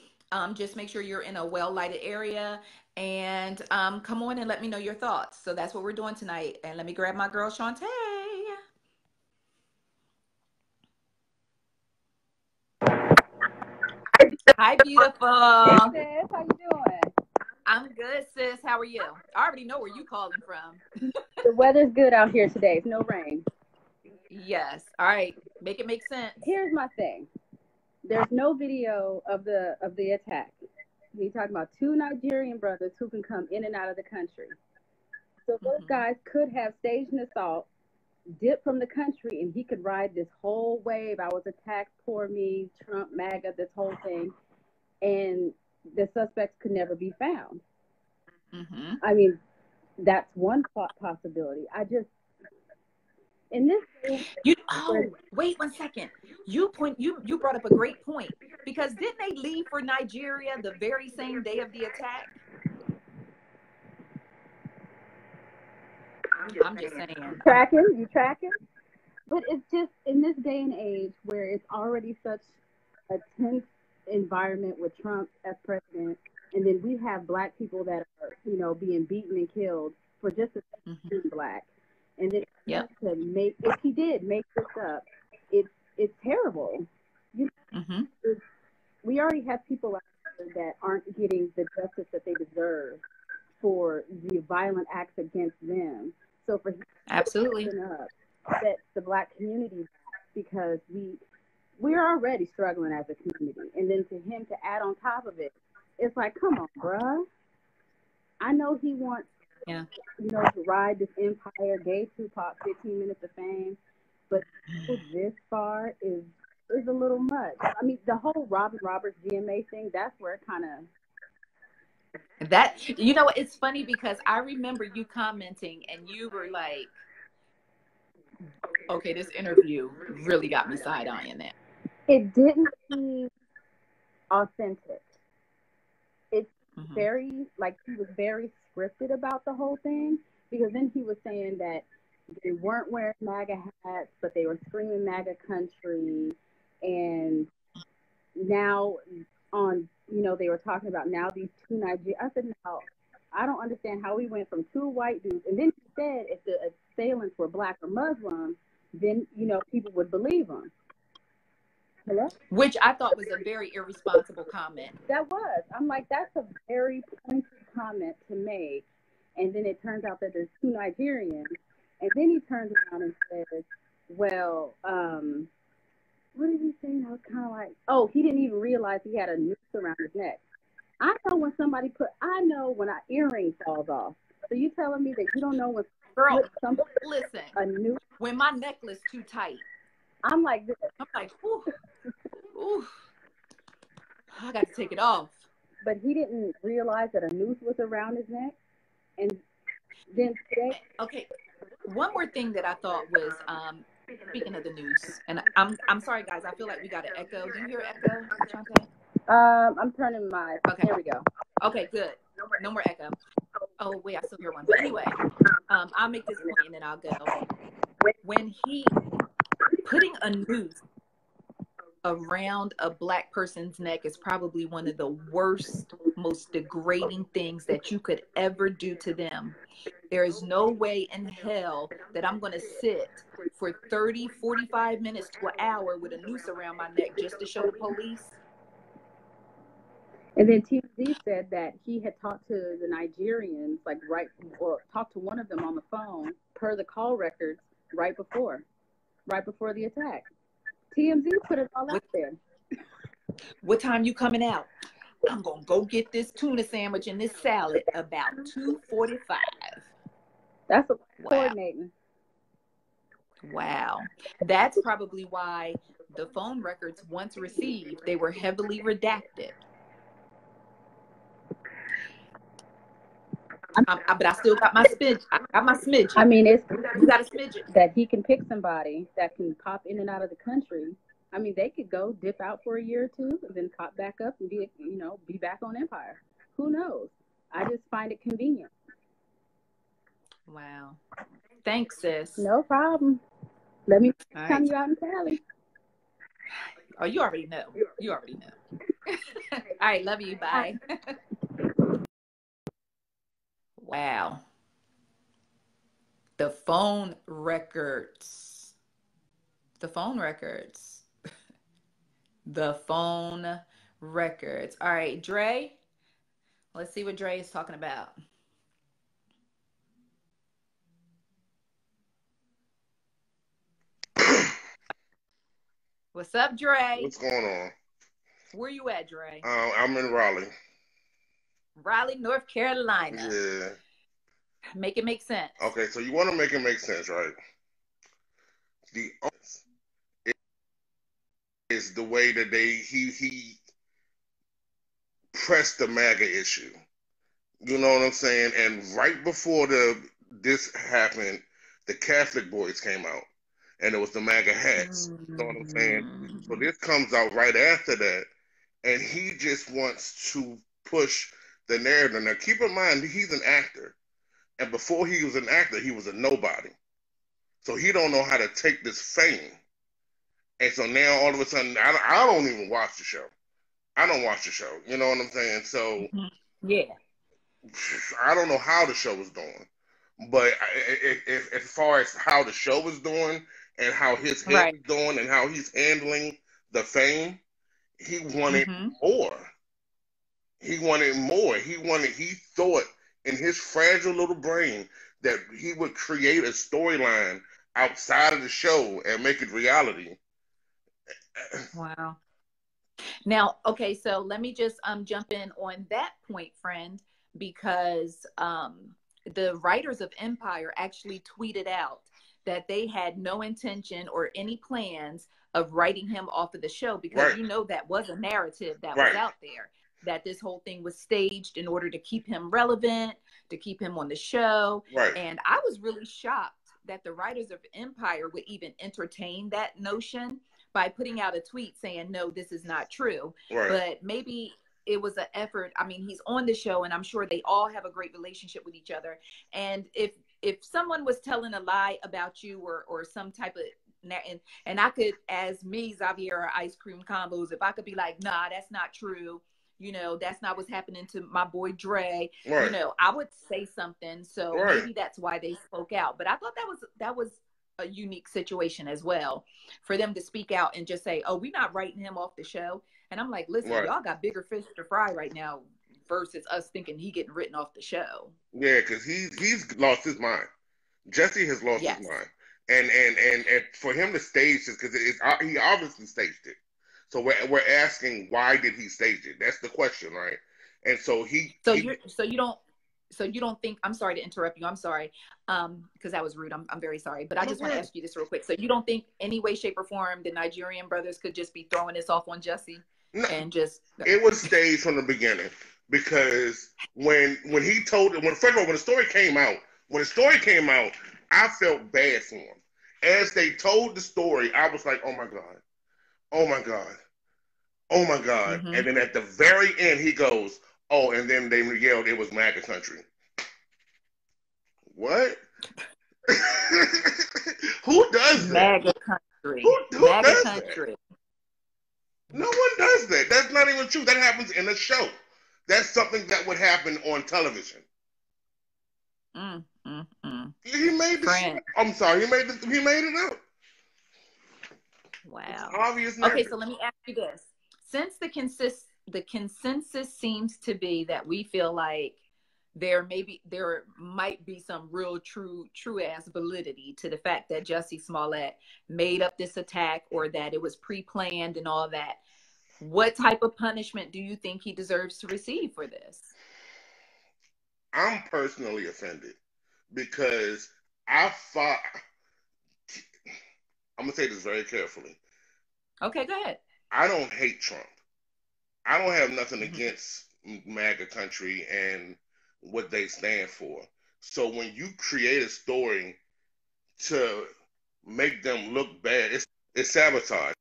Just make sure you're in a well-lighted area and come on and let me know your thoughts. So that's what we're doing tonight. And let me grab my girl, Shantae. Hi, beautiful. Hey, sis. How you doing? I'm good, sis. How are you? I already know where you calling from. The weather's good out here today. It's no rain. Yes. All right. Make it make sense. Here's my thing. There's no video of the attack. He's talking about two Nigerian brothers who can come in and out of the country. So those guys could have staged an assault, dipped from the country, and he could ride this whole wave. I was attacked, poor me, Trump, MAGA, this whole thing. And the suspects could never be found. I mean, that's one possibility. In this wait 1 second. You brought up a great point, because didn't they leave for Nigeria the very same day of the attack? I'm just saying. You tracking? But it's just in this day and age where it's already such a tense environment with Trump as president, and then we have Black people that are, being beaten and killed for just being Black, and then to make, if he did make this up, it's terrible. We already have people out there that aren't getting the justice that they deserve for the violent acts against them. So for him absolutely to set the Black community back, because we're already struggling as a community, and then to him to add on top of it, it's like, come on, bruh. I know he wants, to ride this empire, gay Tupac, 15 minutes of fame, but to go this far is a little much. I mean, the whole Robin Roberts GMA thing, that's where it kind of it's funny, because I remember you commenting and you were like, okay, this interview really got me side-eyeing that. It didn't seem authentic. It's very, he was very scripted about the whole thing, because then he was saying that they weren't wearing MAGA hats, but they were screaming MAGA country. And now they were talking about now these two Nigerians. I said, now, I don't understand how we went from two white dudes. And then he said if the assailants were Black or Muslim, then, people would believe them. Hello? Which I thought was a very irresponsible comment. That was. I'm like, that's a very pointed comment to make. And then it turns out that there's two Nigerians. And then he turns around and says, well, what did he say? I was kind of like, he didn't even realize he had a noose around his neck. I know when when an earring falls off. So you telling me that you don't know when listen, a noose? When my necklace too tight, I'm like this. I'm like, ooh, I got to take it off. But he didn't realize that a noose was around his neck. And then today, okay, one more thing that I thought was, speaking of the news, and I'm sorry guys, I feel like we got an echo. Do you hear echo, Shante? I'm turning my. Okay, there we go. Okay, good. No more echo. Oh wait, I still hear one. But anyway, I'll make this point and then I'll go. When he putting a noose around a Black person's neck is probably one of the worst, most degrading things that you could ever do to them. There is no way in hell that I'm going to sit for 30, 45 minutes to an hour with a noose around my neck just to show the police. And then TMZ said that he had talked to the Nigerians, talked to one of them on the phone per the call records right before the attack. TMZ put it all out there. What time you coming out? I'm going to go get this tuna sandwich and this salad about 2:45. That's a coordinating. Wow. That's probably why the phone records, once received, they were heavily redacted. But I still got my smidge. I got my smidge. I mean, you got a smidge that he can pick somebody that can pop in and out of the country. I mean, they could go dip out for a year or two, and then pop back up and be back on Empire. Who knows? I just find it convenient. Wow. Thanks, sis. No problem. Let me All come right. you out in Cali. Oh, you already know. You already know. All right. Love you. Bye. Wow. The phone records. The phone records. The phone records. All right, Dre. Let's see what Dre is talking about. What's up, Dre? What's going on? Where you at, Dre? I'm in Raleigh. Raleigh, North Carolina. Yeah. Make it make sense. Okay, so you want to make it make sense, right? The is the way that he pressed the MAGA issue. You know what I'm saying? And right before this happened, the Catholic boys came out, and it was the MAGA hats. You know what I'm saying? So this comes out right after that, and he just wants to push the narrative. Now, keep in mind, he's an actor, and before he was an actor, he was a nobody. So he don't know how to take this fame. And so now all of a sudden, I don't even watch the show. I don't watch the show. You know what I'm saying? So yeah, I don't know how the show is doing, but if as far as how the show is doing and how his head is doing and how he's handling the fame, he wanted more. He wanted more. He thought in his fragile little brain that he would create a storyline outside of the show and make it reality. Wow. Now, okay, so let me just jump in on that point, friend, because the writers of Empire actually tweeted out that they had no intention or any plans of writing him off of the show, because you know that was a narrative that was out there, that this whole thing was staged in order to keep him relevant, to keep him on the show. And I was really shocked that the writers of Empire would even entertain that notion by putting out a tweet saying, no, this is not true. But maybe it was an effort. I mean, he's on the show, and I'm sure they all have a great relationship with each other. And if someone was telling a lie about you or some type of, and I could, as me, Xaviera, Ice Cream Convos, if I could be like, nah, that's not true. You know, that's not what's happening to my boy Dre. You know, I would say something. So maybe that's why they spoke out. But I thought that was a unique situation as well, for them to speak out and just say, oh, we're not writing him off the show. And I'm like, listen, y'all got bigger fish to fry right now versus us thinking he getting written off the show. Yeah, because he's lost his mind. Jussie has lost his mind. And for him to stage this, because he obviously staged it. So we're asking, why did he stage it? That's the question, right? And so you don't think, I'm sorry to interrupt you, I'm sorry, because that was rude, I'm very sorry, but I just want to ask you this real quick. So you don't think any way, shape, or form the Nigerian brothers could just be throwing this off on Jussie? No, and just... It was staged from the beginning, because when first of all, when the story came out, I felt bad for him. As they told the story, I was like, oh my God. Oh my God. Oh my God. And then at the very end, he goes, oh, and then they yelled it was MAGA country. What? Who does that? MAGA country. Who does country. That? No one does that. That's not even true. That happens in a show. That's something that would happen on television. He made the I'm sorry, he made it up. Wow. Obvious. Okay, so let me ask you this. Since the consensus seems to be that we feel like there might be some real true ass validity to the fact that Jussie Smollett made up this attack, or that it was pre-planned and all that, what type of punishment do you think he deserves to receive for this? I'm personally offended, because I'm going to say this very carefully. Okay, go ahead. I don't hate Trump. I don't have nothing against MAGA country and what they stand for. So when you create a story to make them look bad, it's sabotage.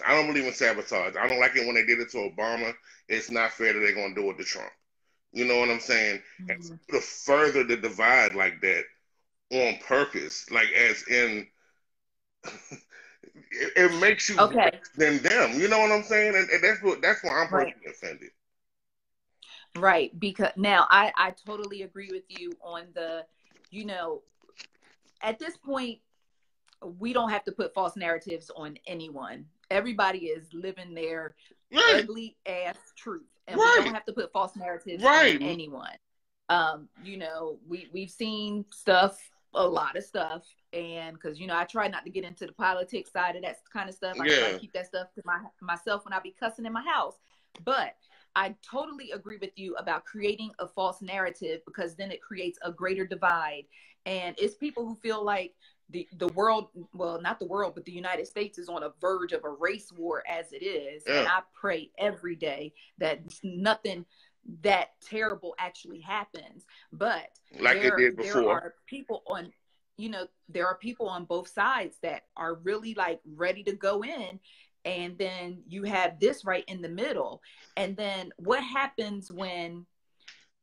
I don't believe in sabotage. I don't like it when they did it to Obama. It's not fair that they're going to do it to Trump. You know what I'm saying? And to further the divide like that on purpose, like as in it makes you Okay. worse than them. You know what I'm saying? And that's why I'm Right. personally offended. Right. Because now I totally agree with you on the, you know, at this point, we don't have to put false narratives on anyone. Everybody is living their Right. ugly ass truth. And Right. we don't have to put false narratives Right. on anyone. You know, we've seen stuff, a lot of stuff. And because, you know, I try not to get into the politics side of that kind of stuff. I try to keep that stuff to myself when I be cussing in my house. But I totally agree with you about creating a false narrative, because then it creates a greater divide. And it's people who feel like the world, well, not the world, but the United States is on a verge of a race war as it is. And I pray every day that nothing that terrible actually happens. But like it did before. There are people on, you know, there are people on both sides that are really like ready to go in. And then you have this right in the middle. And then what happens when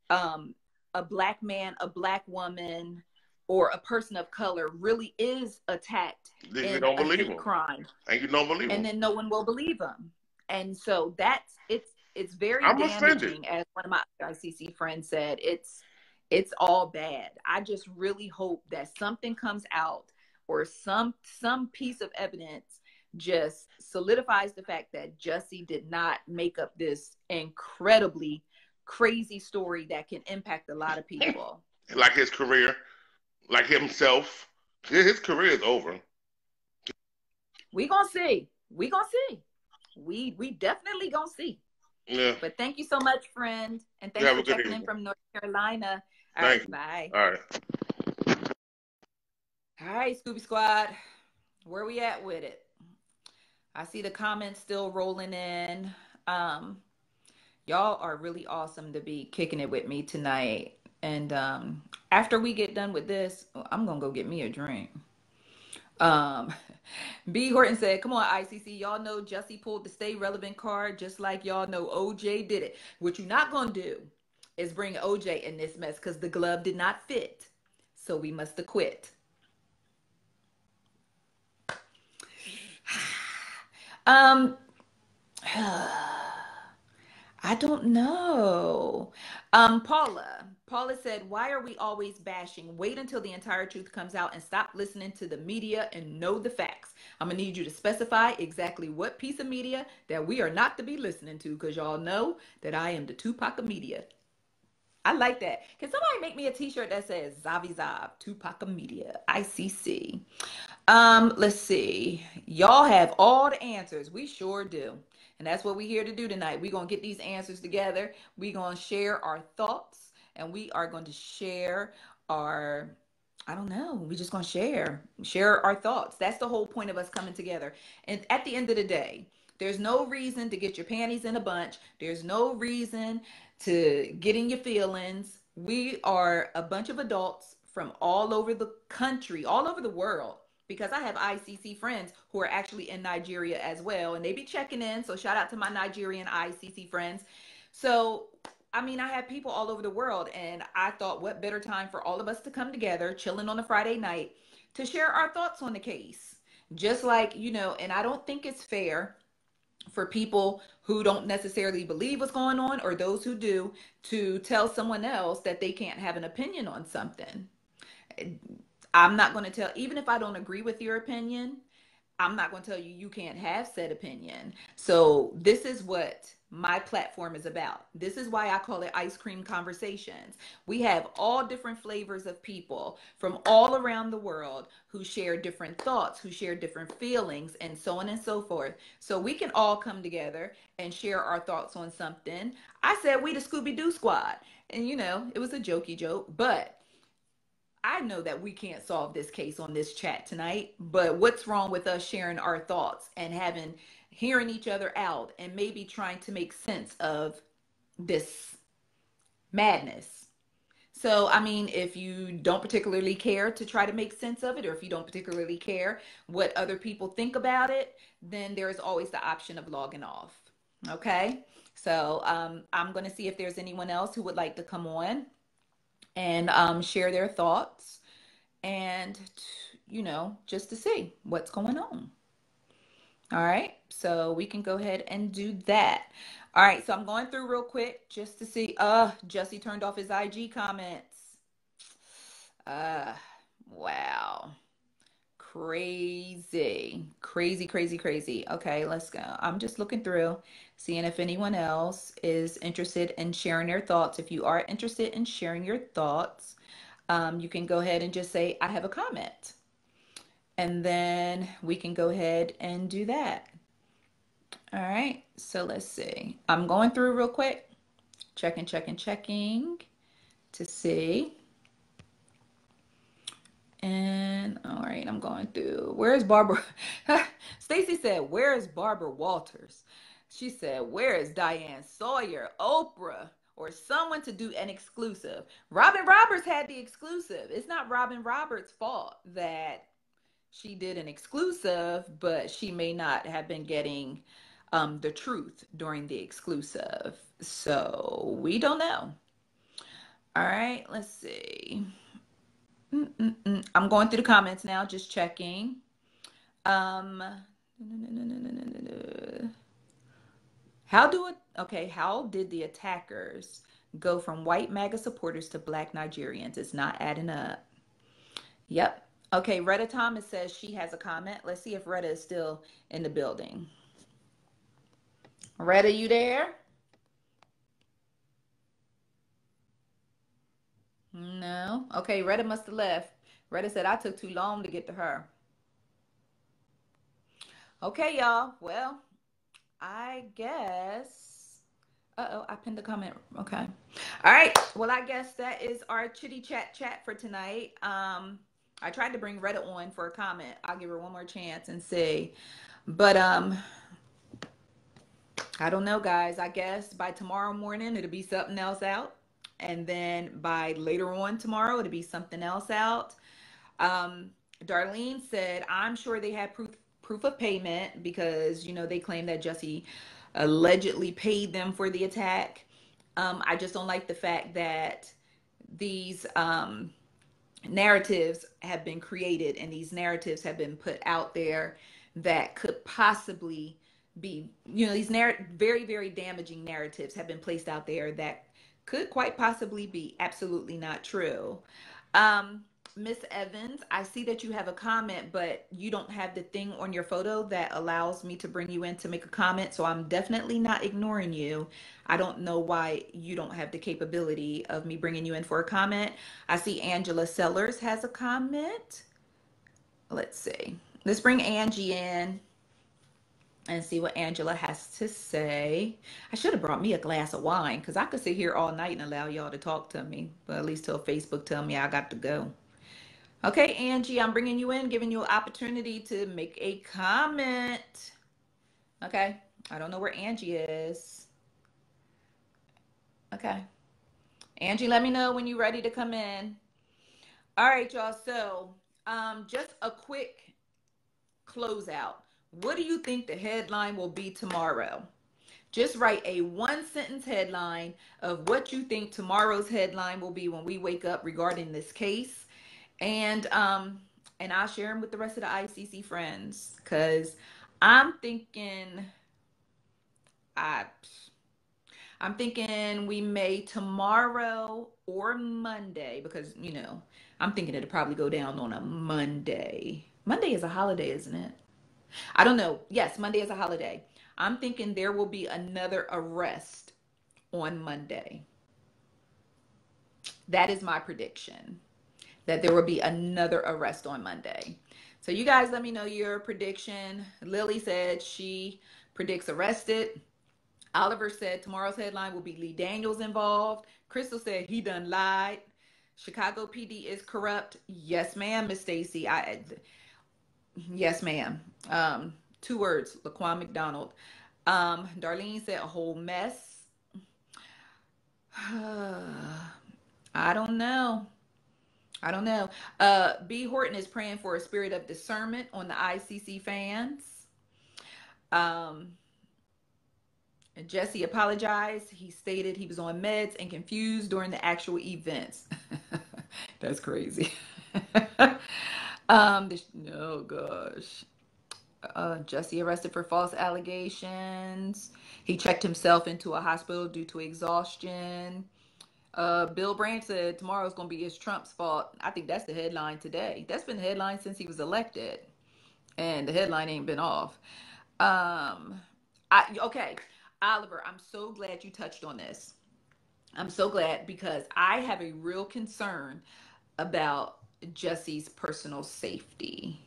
a black man, a black woman, or a person of color really is attacked in a hate crime? And you don't believe them. And then no one will believe them. And so it's very damaging. Offended. As one of my ICC friends said, it's all bad. I just really hope that something comes out, or some piece of evidence just solidifies the fact that Jussie did not make up this incredibly crazy story that can impact a lot of people. Like his career, like himself. His career is over. We gonna see. We definitely gonna see. Yeah. But thank you so much, friend. And thanks for checking in from North Carolina. All right, bye. All right. All right, Scooby Squad. Where we at with it? I see the comments still rolling in. Y'all are really awesome to be kicking it with me tonight. And after we get done with this, I'm gonna go get me a drink. B. Horton said, come on, ICC. Y'all know Jussie pulled the stay relevant card, just like y'all know OJ did it. What you're not gonna do is bring OJ in this mess, because the glove did not fit. So we must have quit. I don't know. Paula said, why are we always bashing? Wait until the entire truth comes out and stop listening to the media and know the facts. I'm gonna need you to specify exactly what piece of media that we are not to be listening to, because y'all know that I am the Tupac of media. I like that. Can somebody make me a t-shirt that says Zavi Zav, Tupac of media, ICC? Let's see. Y'all have all the answers. We sure do. And that's what we're here to do tonight. We're going to get these answers together. We're going to share our thoughts, and we are going to share our, I don't know, we're just going to share our thoughts. That's the whole point of us coming together. And at the end of the day, there's no reason to get your panties in a bunch. There's no reason to get in your feelings. We are a bunch of adults from all over the country, all over the world, because I have ICC friends who are actually in Nigeria as well, and they be checking in. So shout out to my Nigerian ICC friends. So, I mean, I have people all over the world, and I thought, what better time for all of us to come together, chilling on a Friday night, to share our thoughts on the case. Just like, you know, and I don't think it's fair for people who don't necessarily believe what's going on, or those who do, to tell someone else that they can't have an opinion on something. I'm not going to tell, even if I don't agree with your opinion, I'm not going to tell you you can't have said opinion. So this is what my platform is about. This is why I call it Ice Cream Conversations. We have all different flavors of people from all around the world who share different thoughts, who share different feelings, and so on and so forth. So we can all come together and share our thoughts on something. I said we the Scooby-Doo squad. And you know, it was a jokey joke, but I know that we can't solve this case on this chat tonight, but what's wrong with us sharing our thoughts and hearing each other out, and maybe trying to make sense of this madness? So, I mean, if you don't particularly care to try to make sense of it, or if you don't particularly care what other people think about it, then there's always the option of logging off. Okay. So, I'm going to see if there's anyone else who would like to come on and share their thoughts. and, you know, just to see what's going on. All right, so we can go ahead and do that. All right, so I'm going through real quick just to see. Jussie turned off his IG comments. Wow. Crazy. Crazy, crazy, crazy. Okay, let's go. I'm just looking through, seeing if anyone else is interested in sharing their thoughts. If you are interested in sharing your thoughts, you can go ahead and just say, I have a comment. And then we can go ahead and do that. All right, so let's see. I'm going through real quick, checking to see. And all right, I'm going through. Where's Barbara? Stacy said, where is Barbara Walters? She said, where is Diane Sawyer, Oprah, or someone to do an exclusive? Robin Roberts had the exclusive. It's not Robin Roberts' fault that she did an exclusive, but she may not have been getting the truth during the exclusive. So we don't know. All right, let's see. I'm going through the comments now, just checking. How did the attackers go from white MAGA supporters to black Nigerians? It's not adding up. Yep. Okay, Retta Thomas says she has a comment. Let's see if Retta is still in the building. Retta, you there? No. Okay, Retta must have left. Retta said, I took too long to get to her. Okay, y'all. Well, I guess. I pinned a comment. Okay. All right. Well, I guess that is our chitty chat for tonight. I tried to bring Retta on for a comment. I'll give her one more chance and see. But I don't know, guys. I guess by tomorrow morning, it'll be something else out. And then by later on tomorrow, it'll be something else out. Darlene said, I'm sure they had proof of payment because, you know, they claim that Jussie allegedly paid them for the attack. I just don't like the fact that these narratives have been created and these narratives have been put out there that could possibly be, you know, these very, very damaging narratives have been placed out there that could quite possibly be absolutely not true. Miss Evans, I see that you have a comment, but you don't have the thing on your photo that allows me to bring you in to make a comment. So I'm definitely not ignoring you. I don't know why you don't have the capability of me bringing you in for a comment. I see Angela Sellers has a comment. Let's see. Let's bring Angie in and see what Angela has to say. I should have brought me a glass of wine because I could sit here all night and allow y'all to talk to me, but at least till Facebook tell me I got to go. Okay, Angie, I'm bringing you in, giving you an opportunity to make a comment. Okay, I don't know where Angie is. Okay. Angie, let me know when you're ready to come in. All right, y'all, so just a quick closeout. What do you think the headline will be tomorrow? Just write a one-sentence headline of what you think tomorrow's headline will be when we wake up regarding this case. And I'll share them with the rest of the ICC friends because I'm thinking we may tomorrow or Monday because, you know, I'm thinking it'll probably go down on a Monday. Monday is a holiday, isn't it? I don't know. Yes, Monday is a holiday. I'm thinking there will be another arrest on Monday. That is my prediction, that there will be another arrest on Monday. So you guys let me know your prediction. Lily said she predicts arrested. Oliver said tomorrow's headline will be Lee Daniels involved. Crystal said he done lied. Chicago PD is corrupt. Yes, ma'am, Miss Stacy. Yes, ma'am. 2 words, Laquan McDonald. Darlene said a whole mess. I don't know. B. Horton is praying for a spirit of discernment on the ICC fans. Jussie apologized. He stated he was on meds and confused during the actual events. That's crazy. Oh gosh. Jussie arrested for false allegations. He checked himself into a hospital due to exhaustion. Bill Branch said tomorrow's going to be his Trump's fault. I think that's the headline today. That's been the headline since he was elected, and the headline ain't been off. Okay, Oliver, I'm so glad you touched on this. I'm so glad because I have a real concern about Jussie's personal safety.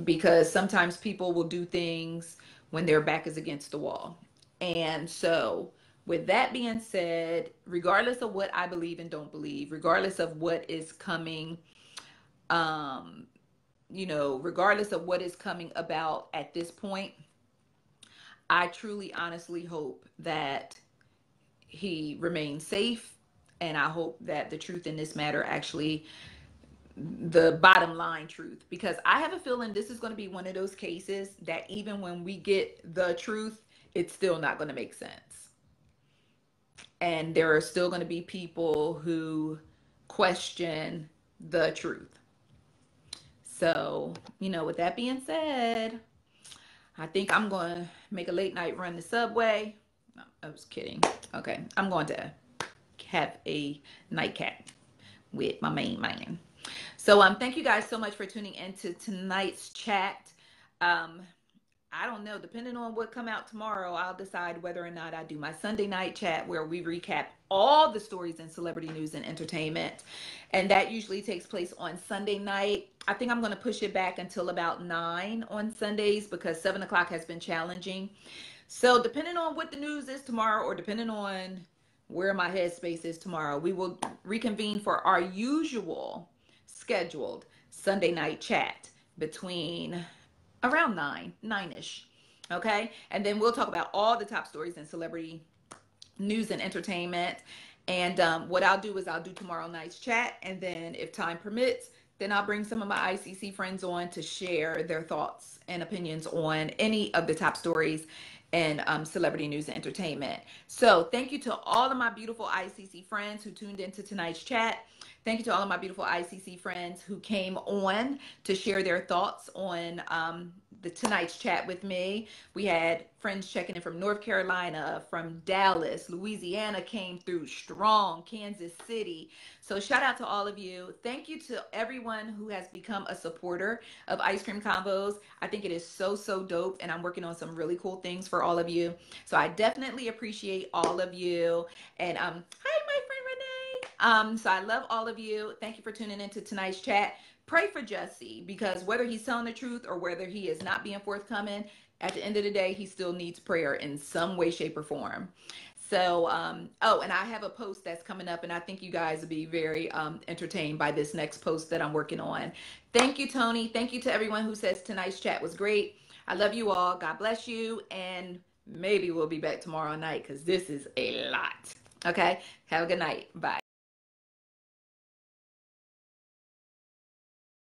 Because sometimes people will do things when their back is against the wall. And so, with that being said, regardless of what I believe and don't believe, regardless of what is coming, regardless of what is coming about at this point, I truly, honestly hope that he remains safe. And I hope that the truth in this matter actually, the bottom line truth, because I have a feeling this is going to be one of those cases that even when we get the truth, it's still not going to make sense. And there are still going to be people who question the truth. So, with that being said, I think I'm going to make a late night run to Subway. No, I was kidding. Okay, I'm going to have a nightcap with my main man. So thank you guys so much for tuning into tonight's chat. I don't know, depending on what come out tomorrow, I'll decide whether or not I do my Sunday night chat where we recap all the stories in celebrity news and entertainment. And that usually takes place on Sunday night. I think I'm going to push it back until about 9 on Sundays because 7 o'clock has been challenging. So depending on what the news is tomorrow or depending on where my headspace is tomorrow, we will reconvene for our usual scheduled Sunday night chat between around 9-ish. Okay. And then we'll talk about all the top stories in celebrity news and entertainment. And what I'll do is I'll do tomorrow night's chat. And then if time permits, then I'll bring some of my ICC friends on to share their thoughts and opinions on any of the top stories and celebrity news and entertainment. So thank you to all of my beautiful ICC friends who tuned into tonight's chat. Thank you to all of my beautiful ICC friends who came on to share their thoughts on the tonight's chat with me. We had friends checking in from North Carolina, from Dallas, Louisiana came through strong, Kansas City. So shout out to all of you. Thank you to everyone who has become a supporter of Ice Cream Convos. I think it is so, so dope, and I'm working on some really cool things for all of you. So I definitely appreciate all of you. And hi, my friend Renee. So I love all of you. Thank you for tuning into tonight's chat. Pray for Jussie, because whether he's telling the truth or whether he is not being forthcoming, at the end of the day, he still needs prayer in some way, shape, or form. So, oh, and I have a post that's coming up, and I think you guys will be very entertained by this next post that I'm working on. Thank you, Tony. Thank you to everyone who says tonight's chat was great. I love you all. God bless you. And maybe we'll be back tomorrow night because this is a lot. Okay? Have a good night. Bye.